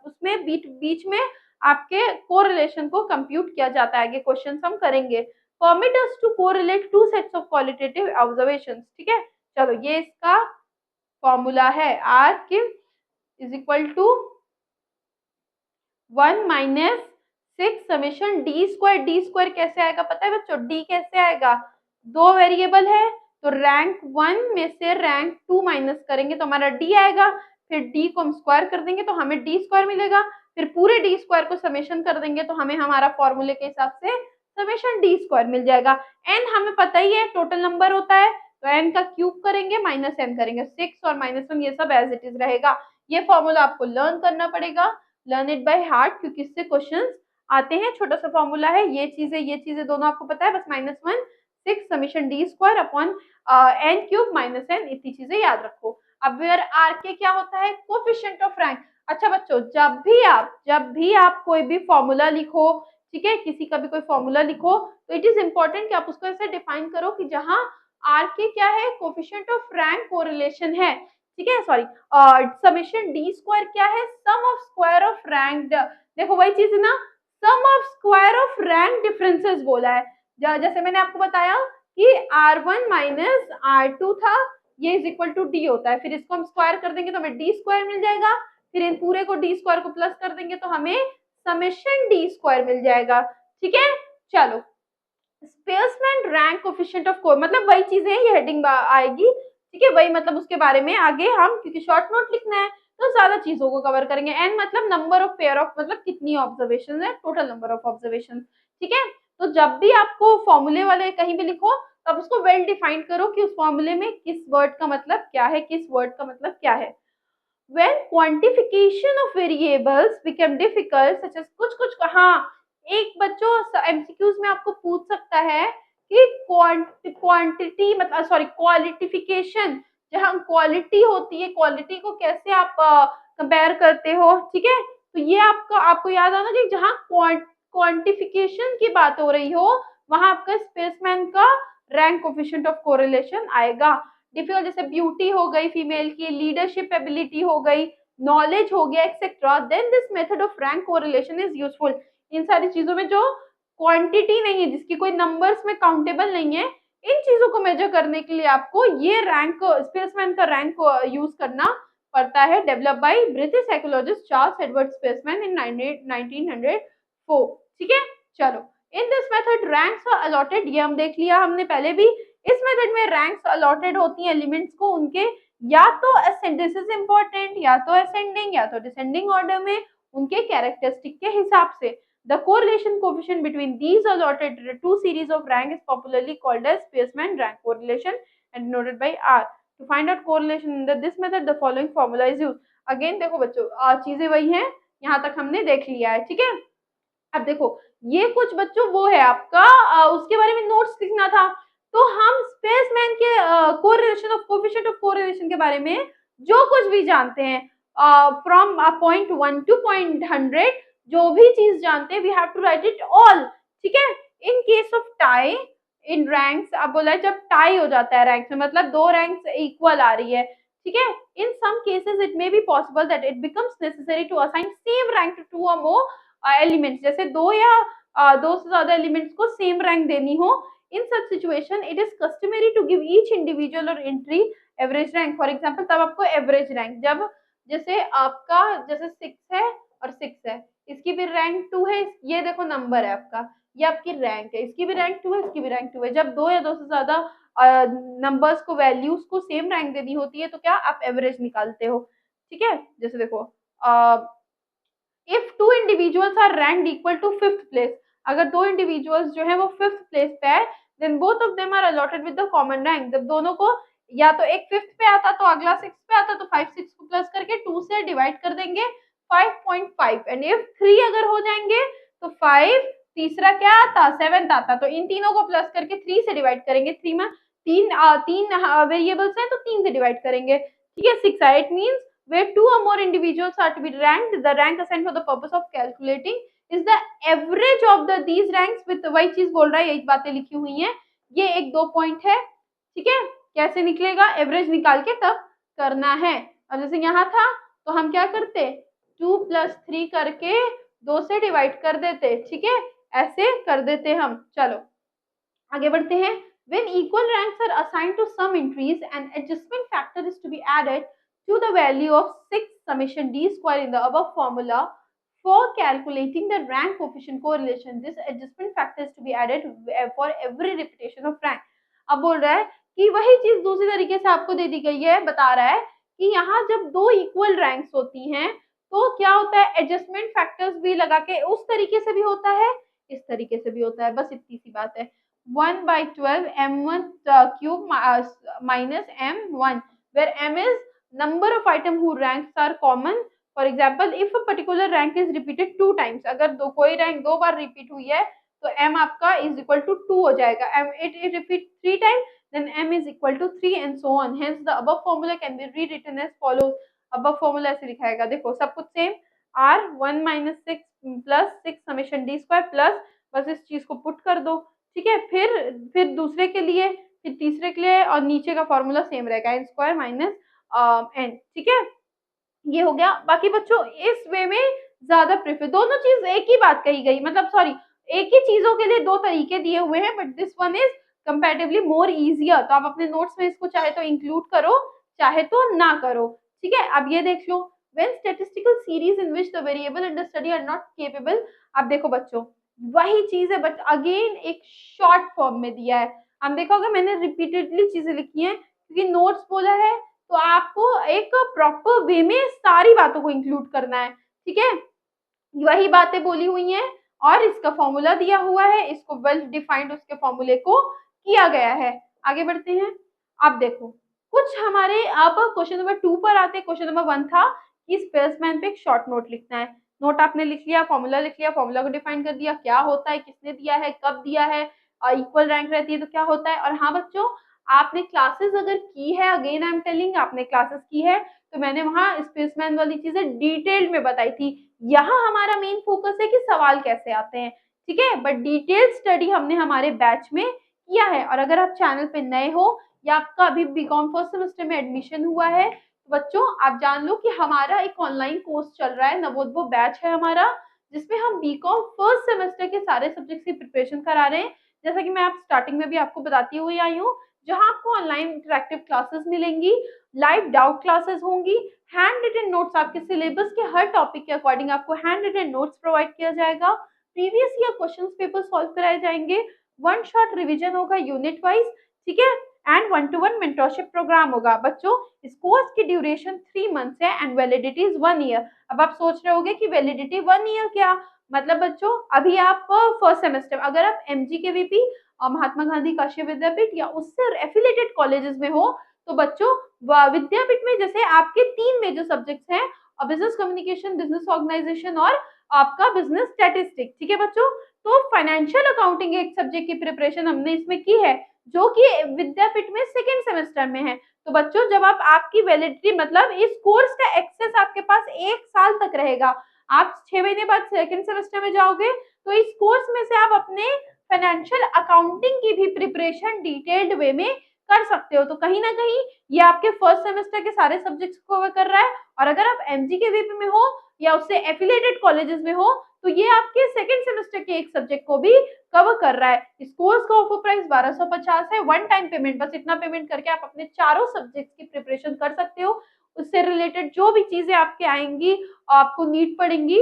उसमें बीच में आपके कोरिलेशन को कंप्यूट किया जाता है। आगे क्वेश्चन हम करेंगे। Permit us to correlate two sets of qualitative observations, ठीक है। चलो ये इसका फॉर्मूला है, आर किव is equal to 1 minus 6 summation D square. D square कैसे आएगा पता है बच्चों? डी कैसे आएगा? 2 वेरिएबल है, तो रैंक 1 में से रैंक 2 माइनस करेंगे तो हमारा डी आएगा, फिर डी को हम स्क्वायर कर देंगे तो हमें डी स्क्वायर मिलेगा, फिर पूरे डी स्क्वायर को समेशन कर देंगे तो हमें हमारा फॉर्मूले के हिसाब से समेशन डी स्क्वायर मिल जाएगा। एन हमें पता ही है टोटल नंबर होता है, तो एन का क्यूब करेंगे माइनस एन करेंगे, 6 और -1 ये सब एज इट इज रहेगा। ये फॉर्मूला आपको लर्न करना पड़ेगा, लर्न इट बाय हार्ट, क्योंकि इससे क्वेश्चंस आते हैं। छोटा सा फॉर्मूला है, ये चीजें दोनों आपको पता है, बस -1 6 summation D square upon n cube minus n, इतनी चीजें याद रखो। अब वेयर आर के क्या होता है? Coefficient of rank. अच्छा बच्चों, जब भी आप कोई भी फॉर्मूला लिखो, ठीक है, किसी का भी कोई फॉर्मूला लिखो, तो इट इज इम्पोर्टेंट कि आप उसको ऐसे डिफाइन करो कि जहां आर के क्या है? कोफिशिएंट ऑफ रैंक कोरिलेशन है, ठीक है, सॉरी, समेशन डी स्क्वायर क्या है? Sum of square of rank. देखो वही चीज है ना, sum of square of rank differences बोला है। जैसे मैंने आपको बताया कि R1 माइनस R2 था, ये इज इक्वल टू डी होता है। फिर इसको हम स्क्वायर कर देंगे तो हमें डी स्क्वायर मिल जाएगा। फिर इन पूरे को डी स्क्वायर को प्लस कर देंगे तो हमें समेशन डी स्क्वायर मिल जाएगा। ठीक है, चलो spaceman rank coefficient of core, मतलब वही चीजें हैं, ये हेडिंग आएगी। ठीक है, वही मतलब उसके बारे में आगे हम, क्योंकि शॉर्ट नोट लिखना है तो ज्यादा चीजों को कवर करेंगे। एन मतलब नंबर ऑफ पेयर ऑफ, मतलब कितनी ऑब्जर्वेशन है, टोटल नंबर ऑफ ऑब्जर्वेशन। ठीक है, तो जब भी आपको फॉर्मूले वाले कहीं भी लिखो तब उसको वेल डिफाइंड करो कि उस फॉर्मूले में किस वर्ड का मतलब क्या है, किस वर्ड का मतलब क्या है। when quantification of variables become difficult such as कुछ हाँ, एक बच्चों एमसीक्यूज में आपको पूछ सकता है कि क्वांटिटी मतलब सॉरी क्वालिटिफिकेशन, जहाँ क्वालिटी होती है, क्वालिटी को कैसे आप कंपेयर करते हो। ठीक है, तो ये आपको याद आना चाहिए, जहाँ क्वांटिफिकेशन की बात हो रही हो वहां आपका स्पेसमैन का रैंक कोफिशिएंट ऑफ कोरिलेशन आएगा। डिफिकल्ट जैसे ब्यूटी हो गई फीमेल की, लीडरशिप एबिलिटी हो गई, नॉलेज हो गया etcetera, then this method of rank correlation is useful. इन सारी चीजों में जो क्वांटिटी नहीं है, जिसकी कोई नंबर्स में काउंटेबल नहीं है, इन चीजों को मेजर करने के लिए आपको ये रैंक स्पेसमैन का रैंक को यूज करना पड़ता है। Develop by British psychologist Charles Edward Spearman in 1904। ठीक है, चलो in this method ranks are allotted, ये हम देख लिया हमने पहले भी। इस मेथड में रैंक्स अलॉटेड होती हैं एलिमेंट्स को उनके या तो दिस इज इम्पोर्टेंट, या तो असेंडिंग या तो डिसेंडिंग ऑर्डर में, उनके कैरेक्टरिस्टिक के हिसाब से। The correlation coefficient between these allotted two series of rank is popularly called as Spearman rank correlation and denoted by R. To find out correlation under this method, the following formula is used. Again देखो बच्चों चीजें वही हैं, यहाँ तक हमने देख लिया है। ठीक है, अब देखो ये कुछ बच्चों वो है आपका उसके बारे में नोट्स लिखना था, तो हम स्पेसमैन के correlation of coefficient of correlation के बारे में जो कुछ भी जानते हैं फ्रॉम पॉइंट 1 टू पॉइंट 100, जो भी चीज जानते हैं we have to write it all. ठीक है, in case of tie in ranks, अब बोला है जब टाई हो जाता है रैंक्स में, मतलब दो रैंक्स इक्वल आ रही है। ठीक है, in some cases it may be possible that it becomes necessary to assign same rank to two or more elements, जैसे दो या दो से ज्यादा एलिमेंट्स को सेम रैंक देनी हो। In such situation it is customary to give each individual or entry average rank. For example तब आपको एवरेज रैंक, जब जैसे आपका जैसे 6 है और 6 है, इसकी भी रैंक 2 है, ये देखो नंबर है आपका, ये आपकी रैंक है, इसकी भी रैंक 2 है, इसकी भी रैंक 2 है। जब दो या दो से ज्यादा नंबर्स को वैल्यूज को सेम रैंक देनी होती है तो क्या आप एवरेज निकालते हो। ठीक है, जैसे देखो if two individuals are ranked equal to 5th place, अगर दो इंडिविजुअल्स जो है वो 5th प्लेस पे है, then both of them are allotted with the common rank. जब दोनों को या तो एक 5th पे आता तो अगला 6th पे आता, तो 5 6 को प्लस करके 2 से डिवाइड कर देंगे 5.5, एंड इफ 3 अगर हो जाएंगे तो 5, तीसरा क्या आता 7th आता, तो इन तीनों को प्लस करके 3 से डिवाइड करेंगे। 3 में तीन वेरिएबल्स हैं तो 3 से डिवाइड करेंगे। ठीक है, 6 आया, it means where two or more individuals are to be ranked, the rank assigned for the purpose of calculating is the average of these ranks with, वही चीज बोल रहा है, यही बातें लिखी हुई हैं। ये एक दो पॉइंट है। ठीक है, कैसे निकलेगा, एवरेज निकाल के तब करना है। और जैसे यहाँ था तो हम क्या करते 2 + 3 करके 2 से डिवाइड कर देते। ठीक है, ऐसे कर देते हम। चलो आगे बढ़ते हैं। When equal ranks are assigned to some entries, an adjustment factor is to be added to the value of 6 summation d square in the above formula for calculating the rank coefficient correlation. This adjustment factor is to be added for every repetition of rank. अब बोल रहा है कि वही चीज दूसरी तरीके से आपको दे दी गई है, बता रहा है कि यहाँ जब दो इक्वल रैंक्स होती हैं तो क्या होता है, एडजस्टमेंट फैक्टर्स भी लगा के उस तरीके से भी होता है, इस तरीके से भी होता है, बस इतनी सी बात है। 1/12 m1 cube minus m1, where m is number of item whose ranks are common. For example, if a particular rank is repeated 2 times, अगर कोई रैंक 2 बार रिपीट हुई है तो m आपका इज इक्वल टू 2 हो जाएगा। m it repeat 3 times, then m is equal to 3 and so on. Hence the above formula can be rewritten as follows. above formula ऐसे लिखाएगा, देखो सब कुछ same, r 1 - 6 + 6 summation d square plus, बस इस चीज को पुट कर दो। ठीक है, फिर दूसरे के लिए, फिर तीसरे के लिए, और नीचे का फॉर्मूला सेम रहेगा n स्क्वायर माइनस n। ठीक है, ये हो गया। बाकी बच्चों इस वे में ज्यादा प्रेफर, दोनों चीज एक ही बात कही गई, मतलब सॉरी एक ही चीजों के लिए दो तरीके दिए हुए हैं, but this one is comparatively more easier. तो आप अपने नोट्स में इसको चाहे तो इंक्लूड करो, चाहे तो ना करो। ठीक है, अब ये देख लो, when statistical series in which the variable in the study are not capable. अब देखो बच्चों, वही चीज है बट अगेन एक शॉर्ट फॉर्म में दिया है। हम देखोगे मैंने रिपीटेडली चीजें लिखी हैं क्योंकि नोट्स बोला है तो आपको एक प्रॉपर वे में सारी बातों को इंक्लूड करना है। ठीक है, वही बातें बोली हुई हैं और इसका फॉर्मूला दिया हुआ है, इसको वेल डिफाइंड उसके फॉर्मूले को किया गया है। आगे बढ़ते हैं। अब देखो कुछ हमारे, अब क्वेश्चन नंबर 2 पर आते हैं। क्वेश्चन नंबर 1 था कि स्पेसमैन पे एक शॉर्ट नोट लिखना है। नोट आपने लिख लिया, फॉर्मूला लिख लिया, फॉर्मूला को डिफाइन कर दिया, क्या होता है, किसने दिया है, कब दिया है, इक्वल रैंक रहती है तो क्या होता है। और हाँ बच्चों, आपने क्लासेस अगर की है, अगेन आई एम टेलिंग, आपने क्लासेस की है तो मैंने वहाँ स्पेसमैन वाली चीजें डिटेल में बताई थी। यहाँ हमारा मेन फोकस है कि सवाल कैसे आते हैं। ठीक है, बट डिटेल स्टडी हमने हमारे बैच में किया है। और अगर आप चैनल पे नए हो या आपका अभी बीकॉम फर्स्ट सेमेस्टर में एडमिशन हुआ है तो बच्चों आप जान लो कि हमारा एक ऑनलाइन कोर्स चल रहा है, नवोदय बैच है हमारा, जिसमें हम बीकॉम फर्स्ट सेमेस्टर के सारे सब्जेक्ट की प्रिपरेशन करा रहे हैं। जैसा कि मैं आप स्टार्टिंग में भी आपको बताती हुई आई हूँ, जहाँ आपको ऑनलाइन इंटरेक्टिव क्लासेस मिलेंगी, लाइव डाउट क्लासेस होंगी, हैंड रिटन नोट्स आपके सिलेबस के हर टॉपिक के अकॉर्डिंग आपको हैंड रिटन नोट्स प्रोवाइड किया जाएगा, previous year questions paper solve कराए जाएंगे, वन शॉट रिवीजन होगा यूनिट वाइज। ठीक है, एंड 1-to-1 मेंटरशिप प्रोग्राम होगा। बच्चों इस कोर्स की ड्यूरेशन 3 मंथ्स है एंड वैलिडिटी इज 1 ईयर। अब आप सोच रहे होंगे कि वैलिडिटी 1 ईयर क्या, मतलब बच्चों अभी आप फर्स्ट सेमेस्टर, अगर आप एमजी के वीपी महात्मा गांधी काशी विद्यापीठ या उससे एफिलेटेड कॉलेजेस में हो तो बच्चों विद्यापीठ में जैसे आपके 3 मेजर सब्जेक्ट्स हैं, बिजनेस कम्युनिकेशन, बिजनेस ऑर्गेनाइजेशन और आपका बिजनेस स्टैटिस्टिक्स। ठीक है बच्चों, तो फाइनेंशियल अकाउंटिंग एक सब्जेक्ट की प्रिपरेशन हमने इसमें की है जो कि विद्यापीठ में सेकेंड सेमेस्टर में है। तो बच्चों जब आप आपकी वैलिडिटी, मतलब इस कोर्स का एक्सेस आपके पास 1 साल तक रहेगा। आप 6 महीने बाद सेकेंड सेमेस्टर में जाओगे तो इस कोर्स में से आप अपने फाइनेंशियल अकाउंटिंग की भी प्रिपरेशन डिटेल्ड वे में कर सकते हो। तो कहीं ना कहीं ये आपके फर्स्ट सेमेस्टर के सारे सब्जेक्ट्स को कवर कर रहा है। और अगर आप एमजी के वीपी में हो या उससे एफिलिएटेड कॉलेजेस में हो तो ये आपके सेकेंड सेमेस्टर के एक सब्जेक्ट को भी कवर कर रहा है। इस कोर्स का ऑफर प्राइस 1250 है, वन टाइम पेमेंट, बस इतना पेमेंट करके आप अपने चारों सब्जेक्ट्स की प्रिपरेशन कर सकते हो। उससे रिलेटेड जो भी चीजें आपके आएंगी, आपको नीड पड़ेंगी,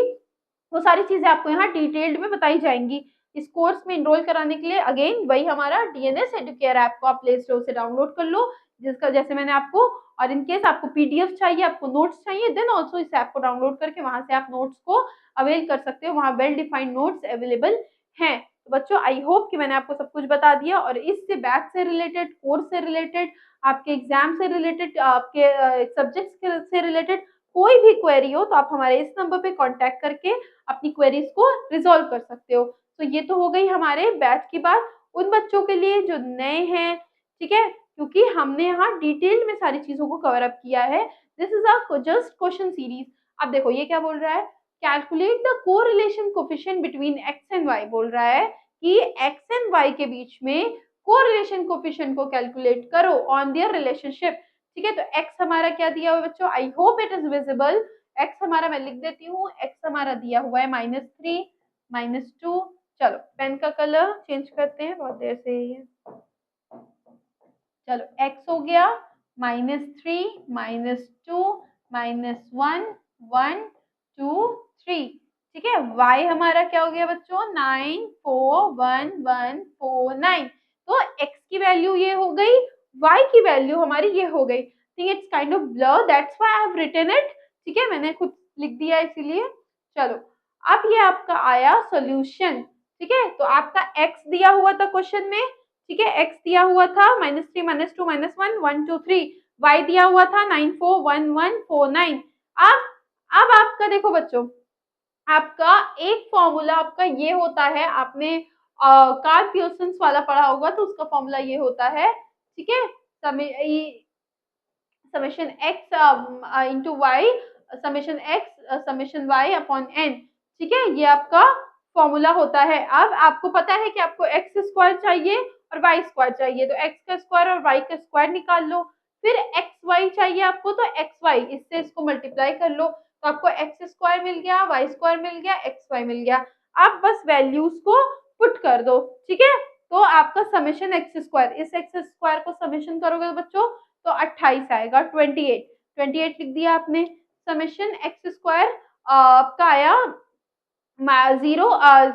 वो सारी चीजें आपको यहाँ डिटेल्ड में बताई जाएंगी। इस कोर्स में इनरोल कराने के लिए अगेन वही हमारा डीएनएस एडुकेयर ऐप को आप प्ले स्टोर से डाउनलोड कर लो, जिसका जैसे मैंने आपको, और इनकेस आपको पीडीएफ चाहिए, आपको नोट्स चाहिए, देन ऑल्सो इस ऐप को डाउनलोड करके वहां से आप नोट्स को अवेल कर सकते हो। वहाँ वेल डिफाइंड नोट्स अवेलेबल हैं। तो बच्चों आई होप कि मैंने आपको सब कुछ बता दिया और इससे बैच से रिलेटेड, कोर्स से रिलेटेड, आपके एग्जाम से रिलेटेड, आपके सब्जेक्ट्स से रिलेटेड कोई भी क्वेरी हो तो आप हमारे इस नंबर पे कांटेक्ट करके अपनी क्वेरीज को रिजॉल्व कर सकते हो। तो ये तो हो गई हमारे बैच की बात उन बच्चों के लिए जो नए हैं। ठीक है, क्योंकि हमने यहाँ डिटेल में सारी चीजों को कवर अप किया है। This is a just question series. अब देखो ये क्या बोल रहा है, calculate the correlation coefficient between x and y. बोल रहा है कि एक्स एंड वाई के बीच में कोरिलेशन कोफिशिएंट को कैलकुलेट करो ऑन देयर रिलेशनशिप। ठीक है, तो एक्स हमारा क्या दिया हुआ है बच्चों, I hope it is visible. X हमारा मैं लिख देती हूँ, एक्स हमारा दिया हुआ है -3, -2। चलो पेन का कलर चेंज करते हैं, बहुत देर से ही है। चलो एक्स हो गया -3, -2, -1, 1, 2, 3। ठीक है, y हमारा क्या हो गया बच्चों, 9, 4, 1, 1, 4, 9। तो x की वैल्यू ये हो गई, y की वैल्यू हमारी ये हो गई। ठीक है, it's kind of blur, that's why I have written it. ठीक है, मैंने खुद लिख दिया इसीलिए। चलो अब ये आपका आया सॉल्यूशन। ठीक है, तो आपका x दिया हुआ था क्वेश्चन में। ठीक है, x दिया हुआ था -3, -2, -1, 1, 2, 3। y दिया हुआ था 9, 4, 1, 1, 4, 9। अब आपका देखो बच्चों, आपका एक फॉर्मूला आपका ये होता है, आपने कार्ल पियर्सन वाला पढ़ा होगा तो उसका फॉर्मूला ये होता है। ठीक है, summation x into y, summation y upon n। ठीक है, ये आपका फॉर्मूला होता है। अब आपको पता है कि आपको एक्स स्क्वायर चाहिए और वाई स्क्वायर चाहिए, तो एक्स का स्क्वायर और वाई का स्क्वायर निकाल लो। फिर एक्स वाई चाहिए आपको तो एक्स वाई, इससे इसको मल्टीप्लाई कर लो। तो आपको एक्स स्क्वायर मिल गया, वाई स्क्वायर मिल गया, एक्स वाई मिल गया। आप बस वैल्यूज को पुट कर दो, ठीक है। तो आपका समेशन एक्स स्क्वायर, इस एक्स स्क्वायर को समेशन करोगे बच्चों तो 28 आएगा, 28 28 लिख दिया आपने। समेशन एक्स स्क्वायर आपका आया 0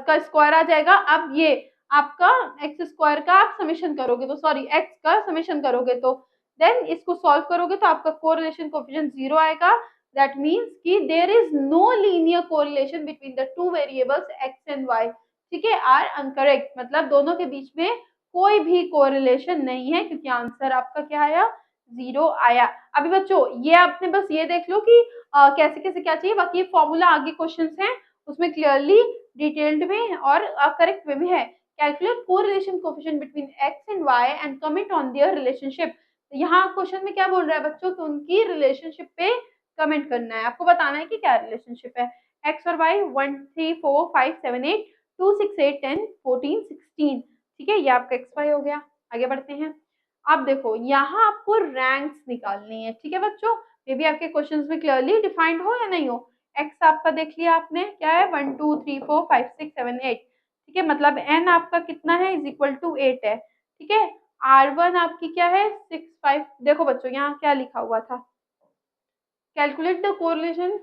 का स्क्वायर आ जाएगा। अब ये आपका एक्स स्क्वायर का आप समेशन करोगे तो सॉरी एक्स का समेशन करोगे तो देन इसको सॉल्व करोगे तो आपका कोरिलेशन कोएफिशिएंट 0 आएगा। दैट मीन्स कि there is no linear correlation between the two variables x and y, ठीक है, आर अनकरेक्ट, मतलब दोनों के बीच में कोई भी कोरिलेशन नहीं है क्योंकि आंसर आपका क्या आया, 0 आया। अभी बच्चों ये आपने बस ये देख लो कि कैसे कैसे क्या चाहिए, बाकी फॉर्मूला आगे क्वेश्चंस हैं उसमें क्लियरली डिटेल्ड में और करेक्ट वे में है। Calculate correlation coefficient between x and y and comment on their relationship. यहाँ क्वेश्चन में क्या बोल रहा है बच्चों कि उनकी रिलेशनशिप पे कमेंट करना है, आपको बताना है कि क्या रिलेशनशिप है। एक्स और वाई 1 3 4 5 7 8 2 6 8 10 14 16, ठीक है, ये आपका एक्स वाई हो गया। आगे बढ़ते हैं। अब देखो यहाँ आपको रैंक्स निकालनी है, ठीक है बच्चों, मे बी आपके क्वेश्चंस में क्लियरली डिफाइंड हो या नहीं हो। एक्स आपका देख लिया आपने क्या है 1 2 3 4 5 6 7 8, ठीक है, मतलब एन आपका कितना है इज इक्वल टू 8 है, ठीक है। R1 आपकी क्या है 6 5, देखो बच्चों यहाँ क्या लिखा हुआ था, कैलकुलेट द कोरिलेशन,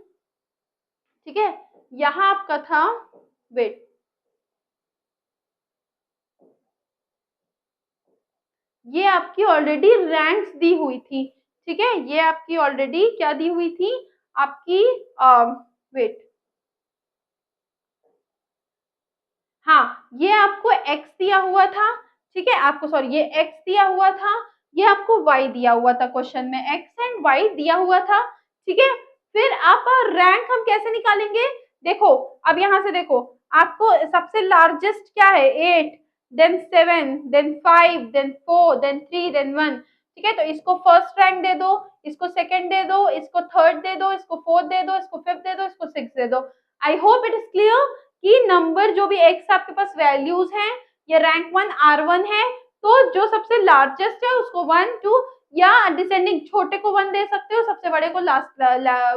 ठीक है, यहाँ आपका था वेट, ये आपकी ऑलरेडी रैंक्स दी हुई थी, ठीक है, ये आपकी ऑलरेडी क्या दी हुई थी आपकी वेट, हाँ, ये आपको x दिया हुआ था, ठीक है, आपको सॉरी ये x दिया हुआ था, ये आपको y दिया हुआ था, क्वेश्चन में x एंड y दिया हुआ था, ठीक है। फिर आप रैंक हम कैसे निकालेंगे, देखो अब यहाँ से देखो आपको सबसे लार्जेस्ट क्या है 8, then 7, then 5, then 4, then 3, then 1, ठीक है, तो इसको फर्स्ट रैंक दे दो, इसको सेकंड दे दो, इसको थर्ड दे दो, इसको फोर्थ दे दो, इसको फिफ्थ दे दो, इसको सिक्स दे दो। I hope it is clear कि नंबर जो भी एक्स आपके पास वैल्यूज हैं ये रैंक 1 R1 है, तो जो सबसे लार्जेस्ट है उसको 1 2 या डिसेंडिंग छोटे को 1 दे सकते हो, सबसे बड़े को लास्ट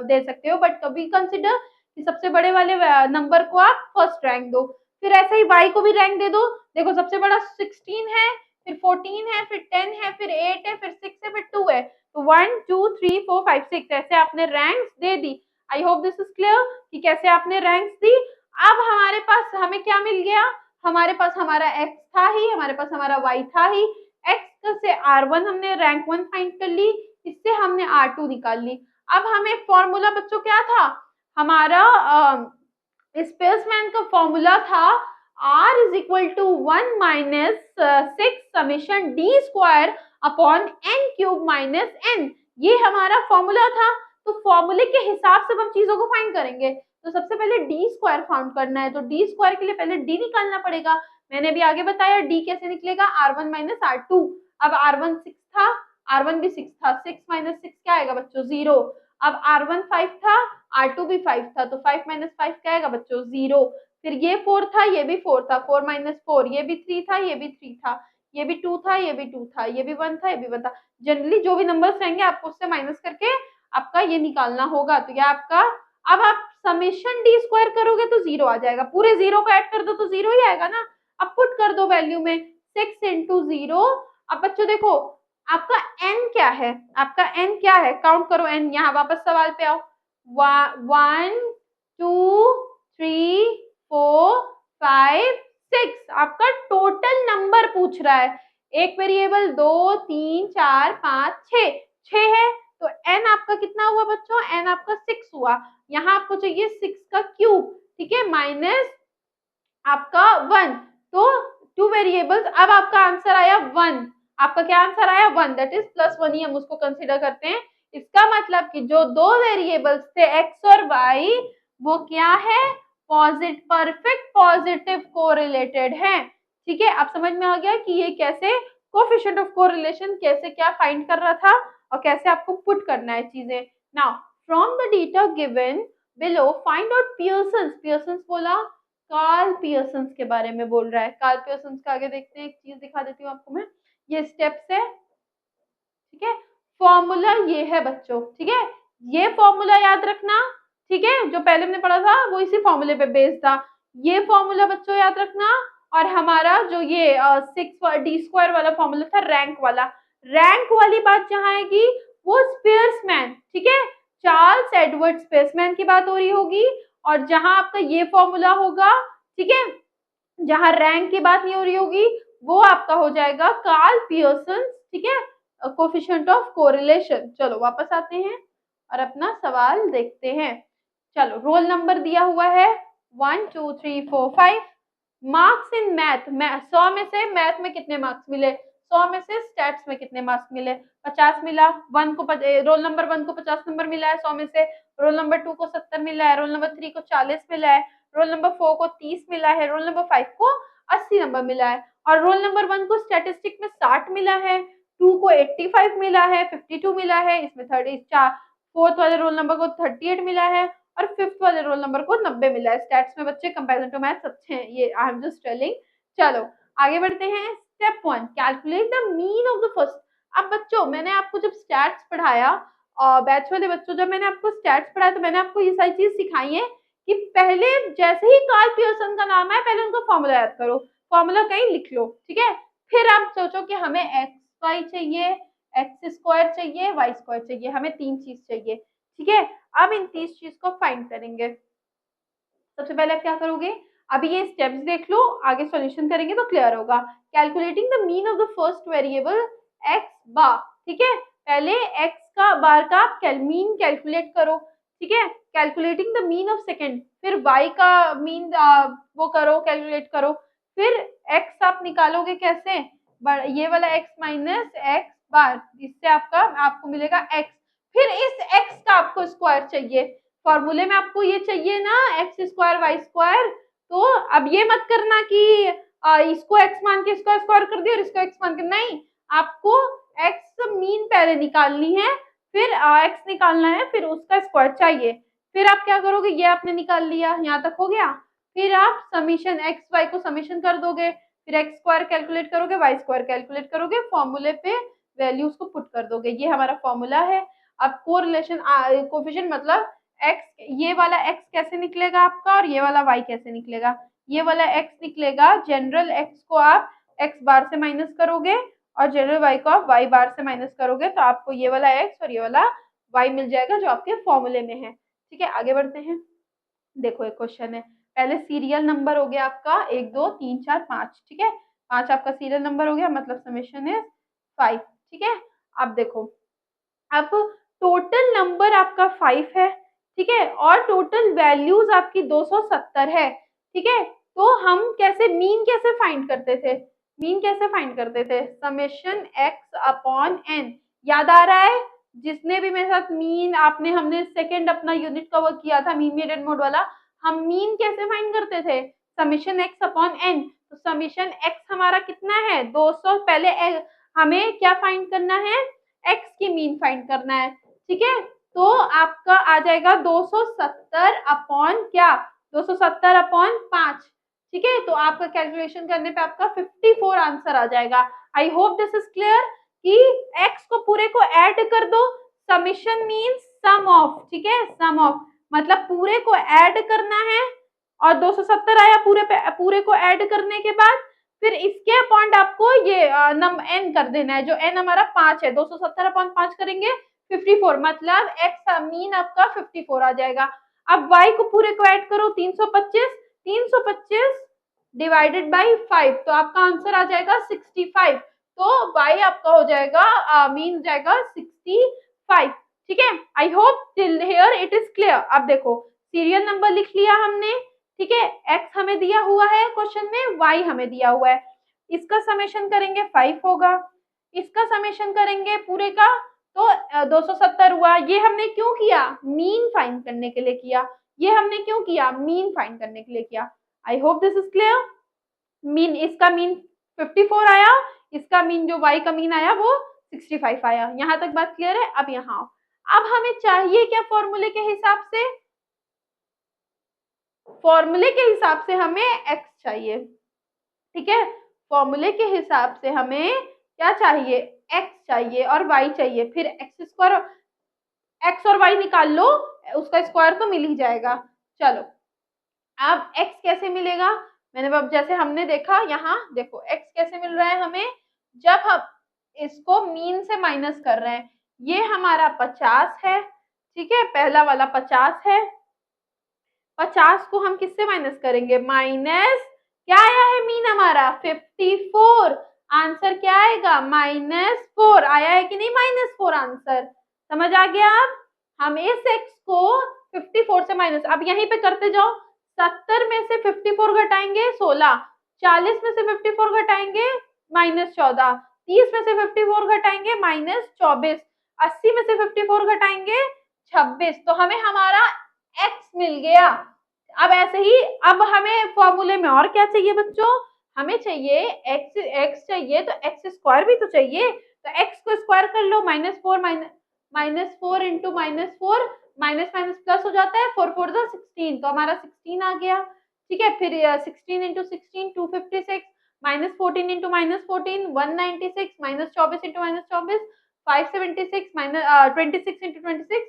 दे सकते हो, बट कभी कंसिडर कि सबसे बड़े वाले नंबर को आप फर्स्ट रैंक दो। फिर ऐसे ही y को भी रैंक दे दो, देखो सबसे बड़ा 16 है, फिर 14 है, फिर 10 है, फिर 8 है, फिर 6 है, फिर 2 है, तो 1 2 3 4 5 6 ऐसे आपने ranks they the. I hope this is clear कि कैसे आपने रैंक्स दी। अब हमारे पास हमें क्या मिल गया, हमारे पास हमारा x था ही, हमारे पास हमारा y था ही, x से R1 हमने रैंक 1 फाइंड कर ली, इससे हमने R2 निकाल ली। अब हमें फॉर्मूला बच्चों क्या था हमारा स्पेसमैन का फॉर्मूला था R is equal to 1 minus 6 summation D square upon n cube minus n, ये हमारा फॉर्मूला था। तो फॉर्मूले के हिसाब से हम चीजों को फाइंड करेंगे, तो सबसे पहले डी स्क्वायर फाउंड करना है, तो डी स्क्वायर के लिए पहले डी निकालना पड़ेगा। मैंने भी आगे बताया डी कैसे निकलेगा R1 माइनस R2। अब R1 6 था, R1 भी 6 था, 6 माइनस 6 क्या आएगा बच्चों 0। अब R1 5 था, R2 भी 5 था, तो 5 माइनस 5 क्या आएगा बच्चों 0। फिर ये 4 था, ये भी 4 था, 4 माइनस 4, ये भी 3 था, ये भी 3 था, ये भी 2 था, ये भी 2 था, ये भी 1 था, ये भी 1 था। जनरली जो भी नंबर्स रहेंगे आपको उससे माइनस करके आपका ये निकालना होगा, तो ये आपका, अब आप समेशन डी स्क्वायर करोगे तो 0 आ जाएगा, पूरे 0 को ऐड कर दो तो 0 ही आएगा ना। अब पुट कर दो वैल्यू में 6 इंटू 0। अब बच्चों देखो आपका n क्या है, आपका n क्या है, काउंट करो n, यहाँ वापस सवाल पे आओ, 1 2 3 4 5 6, आपका टोटल नंबर पूछ रहा है, एक वेरिएबल 2 3 4 5 6 6 है, तो n आपका कितना हुआ बच्चों, n आपका 6 हुआ। यहाँ आपको चाहिए 6 का क्यूब, ठीक है, माइनस आपका 1, तो 2 वेरिएबल्स, अब आपका आंसर आया 1, आपका क्या आंसर आया 1, दैट इज +1 ही हम उसको कंसीडर करते हैं। इसका मतलब कि जो दो वेरिएबल्स थे x और y वो क्या है, परफेक्ट पॉजिटिव कोरिलेटेड है, ठीक है। अब समझ में आ गया कि ये कैसे कोएफिशिएंट ऑफ कोरिलेशन कैसे क्या फाइंड कर रहा था और कैसे आपको पुट करना है चीजें। Now from the data given below find out Pearson's, Pearson's बोला कार्ल पियर्सन्स के बारे में बोल रहा है, कार्ल पियर्सन्स का आगे देखते हैं, एक चीज दिखा देती हूँ आपको मैं, ये स्टेप्स है, ठीक है, फॉर्मूला ये है बच्चों, ठीक है, ये फॉर्मूला याद रखना, ठीक है, जो पहले हमने पढ़ा था वो इसी फॉर्मूले पे बेस्ड था। ये फॉर्मूला बच्चों याद रखना, और हमारा जो ये 6d² वाला फॉर्मूला था रैंक वाला, रैंक वाली बात जहाँ आएगी वो स्पेयर्समैन, ठीक है, चार्ल्स एडवर्ड स्पेयर्समैन की बात हो रही होगी। और जहां आपका ये फॉर्मूला होगा, ठीक है, जहां रैंक की बात नहीं हो रही होगी, वो आपका हो जाएगा कार्ल पियर्सन, ठीक है, कोफिशिएंट ऑफ कोरिलेशन। चलो वापस आते हैं और अपना सवाल देखते हैं। चलो रोल नंबर दिया हुआ है 1 2 3 4 5। मार्क्स इन मैथ, 100 में से मैथ में कितने मार्क्स मिले, 100 में से स्टैट्स में कितने मार्क्स मिले, 50 मिला। रोल नंबर 1 को 50 नंबर मिला है 100 में से, रोल नंबर 2 को 70 मिला है, रोल नंबर 3 को 40 मिला है, रोल नंबर 4 को 30 मिला है, रोल नंबर 5 को 80 नंबर मिला है, और रोल नंबर 1 को स्टैटिस्टिक में 60 मिला है, 2 को 85 मिला है, 52 मिला है, इसमें 34, फोर्थ वाले रोल नंबर को 38 मिला है, और फिफ्थ वाले रोल नंबर को 90 मिला है। स्टैट्स में बच्चे कंपैरिजन टू मैथ्स अच्छे हैं, ये आई एम जस्ट टेलिंग। चलो आगे बढ़ते हैं। Step 1, calculate the mean of the first. अब बच्चों मैंने आपको जब स्टैट्स पढ़ाया, बैच वाले बच्चों जब मैंने आपको स्टैट्स पढ़ाया तो मैंने आपको ये सारी चीज सिखाई है कि पहले जैसे ही कार्ल पियर्सन का नाम है पहले उनका फॉर्मूला याद करो, फॉर्मूला कहीं लिख लो, ठीक है, फिर आप सोचो कि हमें एक्स वाई चाहिए, x² चाहिए, y² चाहिए, हमें 3 चीज चाहिए, ठीक है। अब इन 30 चीज को फाइंड करेंगे। सबसे पहले आप क्या करोगे, अभी ये स्टेप्स देख लो, आगे सॉल्यूशन करेंगे तो क्लियर होगा। Calculating the mean of the first variable X bar, ठीक है, पहले एक्स का बार का आप मीन कैलकुलेट करो, ठीक है। Calculating the mean of second, फिर वाई का मीन वो करो, कैलकुलेट करो, फिर एक्स आप निकालोगे कैसे, ये वाला एक्स माइनस एक्स बार, इससे आपको मिलेगा एक्स, फिर इस एक्स का आपको स्क्वायर चाहिए, फॉर्मूले में आपको ये चाहिए ना x² y², तो अब ये मत करना कि इसको x मान के इसका स्क्वायर कर दिया और इसको x मान के, नहीं, आपको x मीन पहले निकालनी है, फिर x निकालना है, फिर उसका स्क्वायर चाहिए। फिर आप क्या करोगे, ये आपने निकाल लिया, यहाँ तक हो गया, फिर आप समीशन x y को समीशन कर दोगे, फिर x² कैलकुलेट करोगे, y² कैलकुलेट करोगे, फॉर्मूले पे वैल्यूज को पुट कर दोगे, ये हमारा फॉर्मूला है। अब कोरिलेशन कोफिशिएंट मतलब x, ये वाला x कैसे निकलेगा आपका और ये वाला y कैसे निकलेगा, ये वाला x निकलेगा, जनरल x को आप x बार से माइनस करोगे और जनरल y को आप y बार से माइनस करोगे, तो आपको ये वाला x और ये वाला y मिल जाएगा जो आपके फॉर्मूले में है, ठीक है। आगे बढ़ते हैं, देखो एक क्वेश्चन है, पहले सीरियल नंबर हो गया आपका 1 2 3 4 5, ठीक है, 5 आपका सीरियल नंबर हो गया, मतलब समेशन इज 5, ठीक है। अब देखो, अब टोटल नंबर आपका 5 है, ठीक है, और टोटल वैल्यूज आपकी 270 है, ठीक है। तो हम कैसे मीन कैसे फाइंड करते थे, मीन कैसे फाइंड करते थे, समेशन x अपॉन n, याद आ रहा है, जिसने भी मेरे साथ मीन हमने सेकंड अपना यूनिट का वर्क किया था मीन मेथड मोड वाला, हम मीन कैसे फाइंड करते थे, समेशन x अपॉन n। तो समेशन x हमारा कितना है 200, पहले हमें क्या फाइंड करना है, x की मीन फाइंड करना है, ठीक है। तो आपका आ जाएगा 270 अपॉन क्या, 270 अपॉन 5, ठीक है। तो आपका कैलकुलेशन करने पे आपका 54 आंसर आ जाएगा। I hope this is clear कि x को पूरे को ऐड कर दो, समेशन मीन्स सम ऑफ, ठीक है, सम ऑफ मतलब पूरे को ऐड करना है, और 270 आया पूरे को ऐड करने के बाद फिर इसके अपॉइंट आपको ये n कर देना है, जो n हमारा 5 है, 270 अपॉन 5 करेंगे 54, मतलब x मीन आपका 54 आ जाएगा। अब y को पूरे को ऐड करो 325, 325 डिवाइडेड बाई 5, तो आपका आंसर आ जाएगा 65, तो y आपका हो जाएगा मीन जाएगा 65, ठीक है। I hope till here it is clear. अब देखो सीरियल नंबर लिख लिया हमने, ठीक है, x हमें दिया हुआ है क्वेश्चन में, y हमें दिया हुआ है, इसका समेशन करेंगे 5 होगा, इसका समेशन करेंगे पूरे का तो 270 हुआ। ये हमने क्यों किया, मीन फाइंड करने के लिए किया, ये हमने क्यों किया, मीन फाइंड करने के लिए किया। I hope this is clear. Mean, इसका मीन 54 आया, इसका मीन जो y का मीन आया वो 65 आया, यहाँ तक बात क्लियर है। अब यहाँ अब हमें चाहिए क्या, फॉर्मूले के हिसाब से, फॉर्मूले के हिसाब से हमें x चाहिए, ठीक है, फॉर्मूले के हिसाब से हमें क्या चाहिए, x चाहिए और y चाहिए, फिर x² x और y निकाल लो, उसका स्क्वायर तो मिल ही जाएगा। चलो अब x कैसे मिलेगा, मैंने अब जैसे हमने देखा यहाँ देखो x कैसे मिल रहा है हमें, जब हम इसको मीन से माइनस कर रहे हैं। ये हमारा 50 है, ठीक है, पहला वाला 50 है। 50 को हम किससे माइनस करेंगे, माइनस क्या आया है मीन हमारा 54, आंसर क्या आएगा -4 आया है कि नहीं, -4 आंसर। समझ आ गया। आप हम इस x को 54 से माइनस, अब यहीं पे करते जाओ, 70 में से 54 घटाएंगे 16, 40 में से 54 घटाएंगे -14, 30 में से 54 घटाएंगे -24, 80 में से 54 घटाएंगे 26, तो हमें हमारा x मिल गया। अब ऐसे ही अब हमें फॉर्मूले में और क्या चाहिए बच्चों, हमें चाहिए x चाहिए तो x स्क्वायर भी तो चाहिए, तो x को स्क्वायर कर लो, -4 इंटू -4, माइनस माइनस प्लस हो जाता है, 4 4 जा 16, तो हमारा 16 आ गया। ठीक है, फिर 16 इंटू 16 256, -14 इंटू -14 196, -24 इंटू -24 576, -26 इंटू 26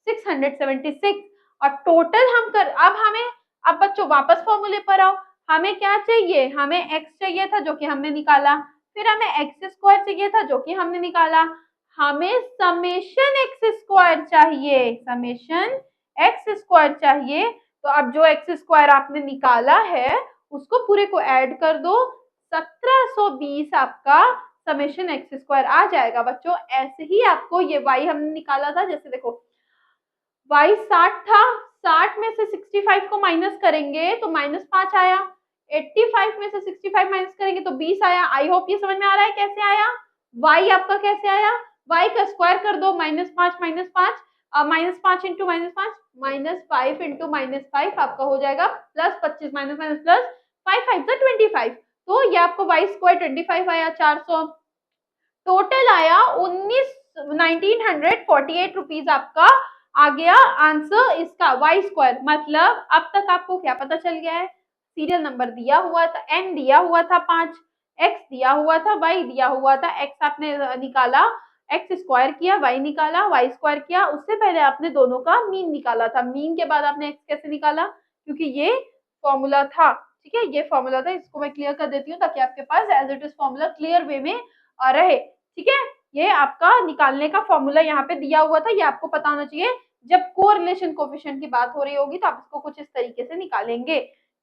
676, और टोटल हम कर, अब हमें, अब बच्चों वापस फॉर्मूले पर आओ, हमें क्या चाहिए, हमें x चाहिए था जो कि हमने निकाला, फिर हमें x स्क्वायर चाहिए था जो कि हमने निकाला, हमें समेशन x स्क्वायर चाहिए, समेशन x स्क्वायर चाहिए। तो अब जो x स्क्वायर आपने निकाला है उसको पूरे को ऐड कर दो, 1720 आपका समेशन x स्क्वायर आ जाएगा बच्चों। ऐसे ही आपको ये y हमने निकाला था, जैसे देखो y 60 था, 60 में से 65 को माइनस करेंगे तो -5 आया, 85 में से 65 माइनस करेंगे तो 20 आया। आई होप ये समझ में आ रहा है कैसे आया, y आपका कैसे आया, y का स्क्वायर कर दो, -5 -5 इंटू -5 इंटू -5 आपका हो जाएगा +25 माइनस माइनस प्लस 5 5 जा 25, तो ये आपको y स्क्वायर 25 आया 400, टोटल आया 1948 रुपीज आपका आ गया आंसर इसका y स्क्वायर। मतलब अब तक आपको क्या पता चल गया है, सीरियल नंबर दिया हुआ था, n दिया हुआ था 5, x दिया हुआ था, y दिया हुआ था, x आपने निकाला, x स्क्वायर किया, y निकाला, y स्क्वायर किया, उससे पहले आपने दोनों का मीन निकाला था, मीन के बाद आपने x कैसे निकाला, क्योंकि ये फॉर्मूला था। ठीक है, ये फॉर्मूला था, इसको मैं क्लियर कर देती हूँ ताकि आपके पास as it is formula clear way में रहे। ठीक है, ये आपका निकालने का फॉर्मूला यहाँ पे दिया हुआ था, ये आपको पता होना चाहिए। जब कोरिलेशन कोएफिशिएंट की बात हो रही होगी तो आप इसको कुछ इस तरीके से निकालेंगे।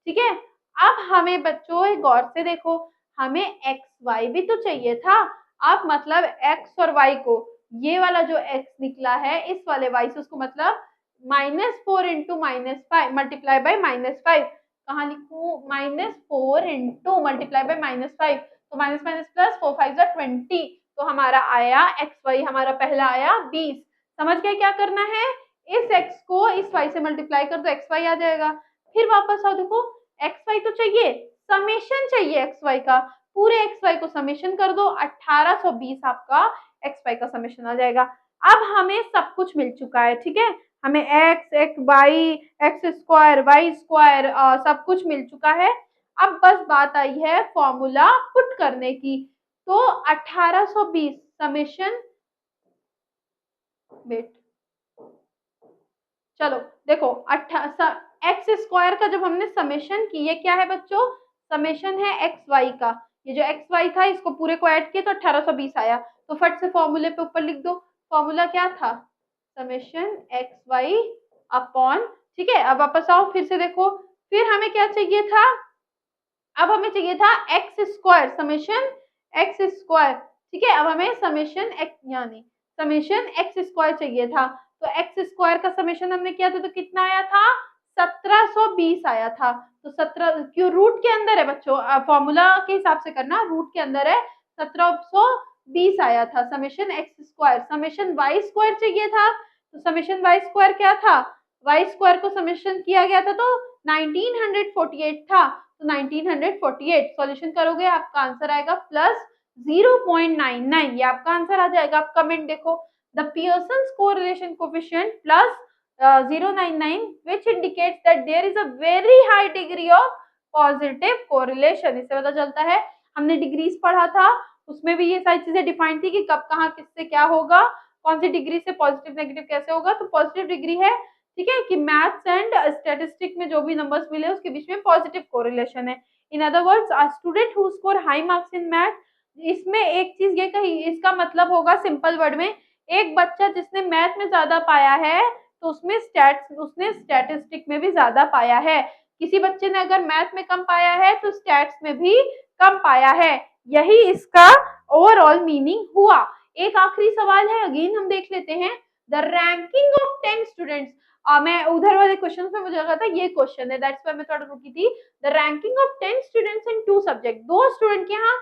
ठीक है, अब हमें बच्चों गौर से देखो, हमें एक्स वाई भी तो चाहिए था। अब मतलब एक्स और वाई को, ये वाला जो एक्स निकला है इस वाले वाई से, उसको मतलब -4 इंटू -5 मल्टीप्लाई बाई -5, कहाँ लिखूं, -4 इंटू मल्टीप्लाई बाई -5, तो माइनस माइनस प्लस 4 5 जा 20, तो हमारा आया एक्स वाई, हमारा पहला आया 20। समझ गए क्या करना है, इस x को इस y से मल्टीप्लाई कर दो, एक्स वाई आ जाएगा। फिर वापस आओ, देखो एक्स वाई तो चाहिए, समेशन चाहिए एक्स वाई का, पूरे एक्स वाई को समेशन कर दो, 1820 आपका एक्स वाई का समेशन आ जाएगा। अब हमें सब कुछ मिल चुका है। ठीक है, हमें x x y x square y square सब कुछ मिल चुका है। अब बस बात आई है फॉर्मूला पुट करने की, तो 1820 समेशन, वेट, चलो देखो एक्स स्क्वायर का जब हमने समेशन की, ये क्या है बच्चों, समेशन है एक्स वाई का, ये जो एक्स वाई था इसको पूरे को ऐड किया तो 1820 आया, तो फट से फॉर्मूले पे ऊपर लिख दो, फॉर्मूला क्या था, समेशन एक्स वाई अपॉन। ठीक है, अब वापस आओ, फिर से देखो, फिर हमें क्या चाहिए था, अब हमें चाहिए था x square, summation x square. ठीक है, अब हमें समेशन एक्स यानी समेशन एक्स स्क्वायर चाहिए था, तो एक्स स्क्वायर का समेशन हमने किया था तो कितना आया था, 1720 आया था। तो 17 क्यों, रूट के अंदर है बच्चों, फॉर्मूला के हिसाब से करना, रूट के अंदर है, 1720 आया था summation x square. Summation y square चाहिए था, तो समेशन वाई स्क्वायर क्या था, वाई स्क्वायर को समेशन किया गया था तो 1948 था, तो 1948 सॉल्यूशन करोगे आपका आंसर आएगा प्लस 0.99, ये आपका आंसर आ जाएगा। आप कमेंट देखो, the Pearson's correlation coefficient plus 0.99 which indicates that there is a very high degree of positive correlation। इससे पता चलता है, हमने डिग्रीज पढ़ा था, उसमें भी ये सारी चीजें डिफाइंड थी कि कब कहाँ किससे क्या होगा, कौन सी डिग्री से पॉजिटिव नेगेटिव कैसे होगा। तो पॉजिटिव डिग्री है ठीक है, कि मैथ्स एंड स्टैटिस्टिक में जो भी नंबर्स मिले उसके बीच में पॉजिटिव कोरिलेशन है। In other words a student who score high marks in math, इसमें एक चीज ये कही, इसका मतलब होगा सिंपल वर्ड में, एक बच्चा जिसने मैथ में ज्यादा पाया है तो उसने स्टैटिस्टिक में भी ज्यादा पाया है। किसी बच्चे ने अगर मैथ में कम पाया है तो स्टैट्स में भी कम पाया है। यही इसका ओवरऑल मीनिंग हुआ। एक आखिरी सवाल है, अगेन हम देख लेते हैं। द रैंकिंग ऑफ 10 स्टूडेंट्स, मैं उधर वाले क्वेश्चन में मुझे लगा था ये क्वेश्चन है, दैट्स व्हाई मैं थोड़ा रुकी थी। The ranking of 10 students in 2 subject, दो स्टूडेंट के यहाँ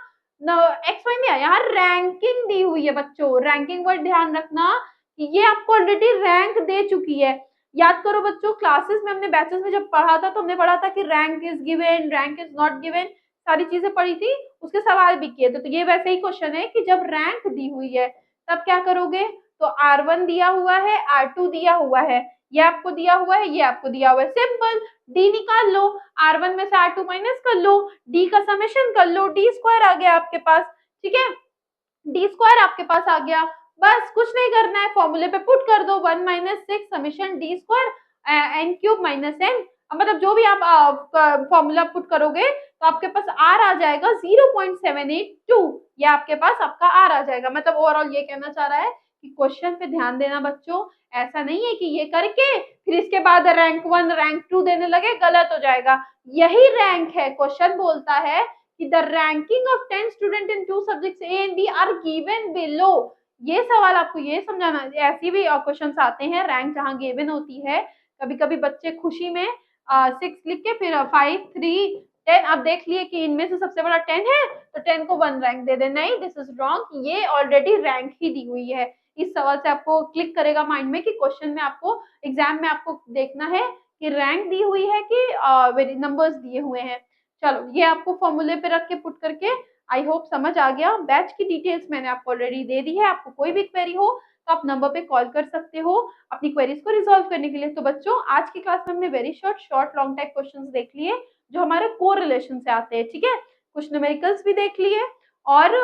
एक्स वाई नहीं आया, यहाँ रैंकिंग दी हुई है बच्चों। रैंकिंग वर्ड ध्यान रखना कि ये आपको ऑलरेडी रैंक दे चुकी है। याद करो बच्चों, क्लासेस में हमने बैचेस में जब पढ़ा था तो हमने पढ़ा था कि rank is given, rank is not given, सारी चीजें पढ़ी थी, उसके सवाल भी किए थे। तो ये वैसे ही क्वेश्चन है कि जब रैंक दी हुई है तब क्या करोगे, तो R1 दिया हुआ है, R2 दिया हुआ है, ये आपको दिया हुआ है, ये आपको दिया हुआ है, सिंपल डी निकाल लो, R1 में से R2 माइनस कर लो, डी का समेशन कर लो, डी स्क्वायर आ गया आपके पास। ठीक है, डी स्क्वायर आपके पास आ गया, बस कुछ नहीं करना है, फॉर्मूले पे पुट कर दो, 1 minus 6 summation D square n cube minus n, मतलब जो भी आप फॉर्मूला पुट करोगे तो आपके पास आर आ जाएगा 0.782, ये आपके पास आपका आर आ जाएगा। मतलब ओवरऑल ये कहना चाह रहा है कि क्वेश्चन पे ध्यान देना बच्चों, ऐसा नहीं है कि ये करके फिर इसके बाद रैंक 1 रैंक 2 देने लगे, गलत हो जाएगा। यही रैंक है, क्वेश्चन बोलता है कि the ranking of 10 student in 2 subjects A and B are given below. ये सवाल आपको ये समझाना, ऐसी भी क्वेश्चंस आते हैं रैंक जहां गिवन होती है, कभी कभी बच्चे खुशी में 6 लिख के फिर 5 3 10, अब देख लिए कि इनमें से सबसे बड़ा 10 है तो 10 को 1 रैंक दे दे, नहीं, दिस इज रॉन्ग, ये ऑलरेडी रैंक ही दी हुई है। इस सवाल से आपको क्लिक करेगा माइंड में कि क्वेश्चन में आपको एग्जाम में आपको देखना है कि रैंक दी हुई है कि नंबर्स दिए हुए हैं। चलो ये आपको फॉर्मूले पे रख के पुट करके आई होप समझ आ गया। बैच की डिटेल्स मैंने आपको ऑलरेडी दे दी है, आपको कोई भी क्वेरी हो तो आप नंबर पे कॉल कर सकते हो अपनी क्वेरीज को रिजॉल्व करने के लिए। तो बच्चों आज की क्लास में हमने very short long type questions देख लिए जो हमारे कोरिलेशन से आते हैं। ठीक है, कुछ न्यूमेरिकल्स भी देख लिए और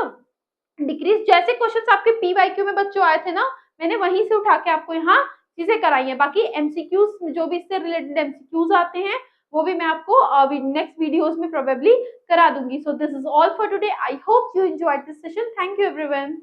डिक्रीज जैसे क्वेश्चंस आपके पीवाईक्यू में बच्चों आए थे ना, मैंने वहीं से उठा के आपको यहाँ चीजें कराई हैं। बाकी एमसीक्यूज जो भी इससे रिलेटेड एमसीक्यूज आते हैं वो भी मैं आपको नेक्स्ट वीडियोस में प्रोबेबली करा दूंगी। सो this is all for today, I hope you enjoyed this session, thank you everyone.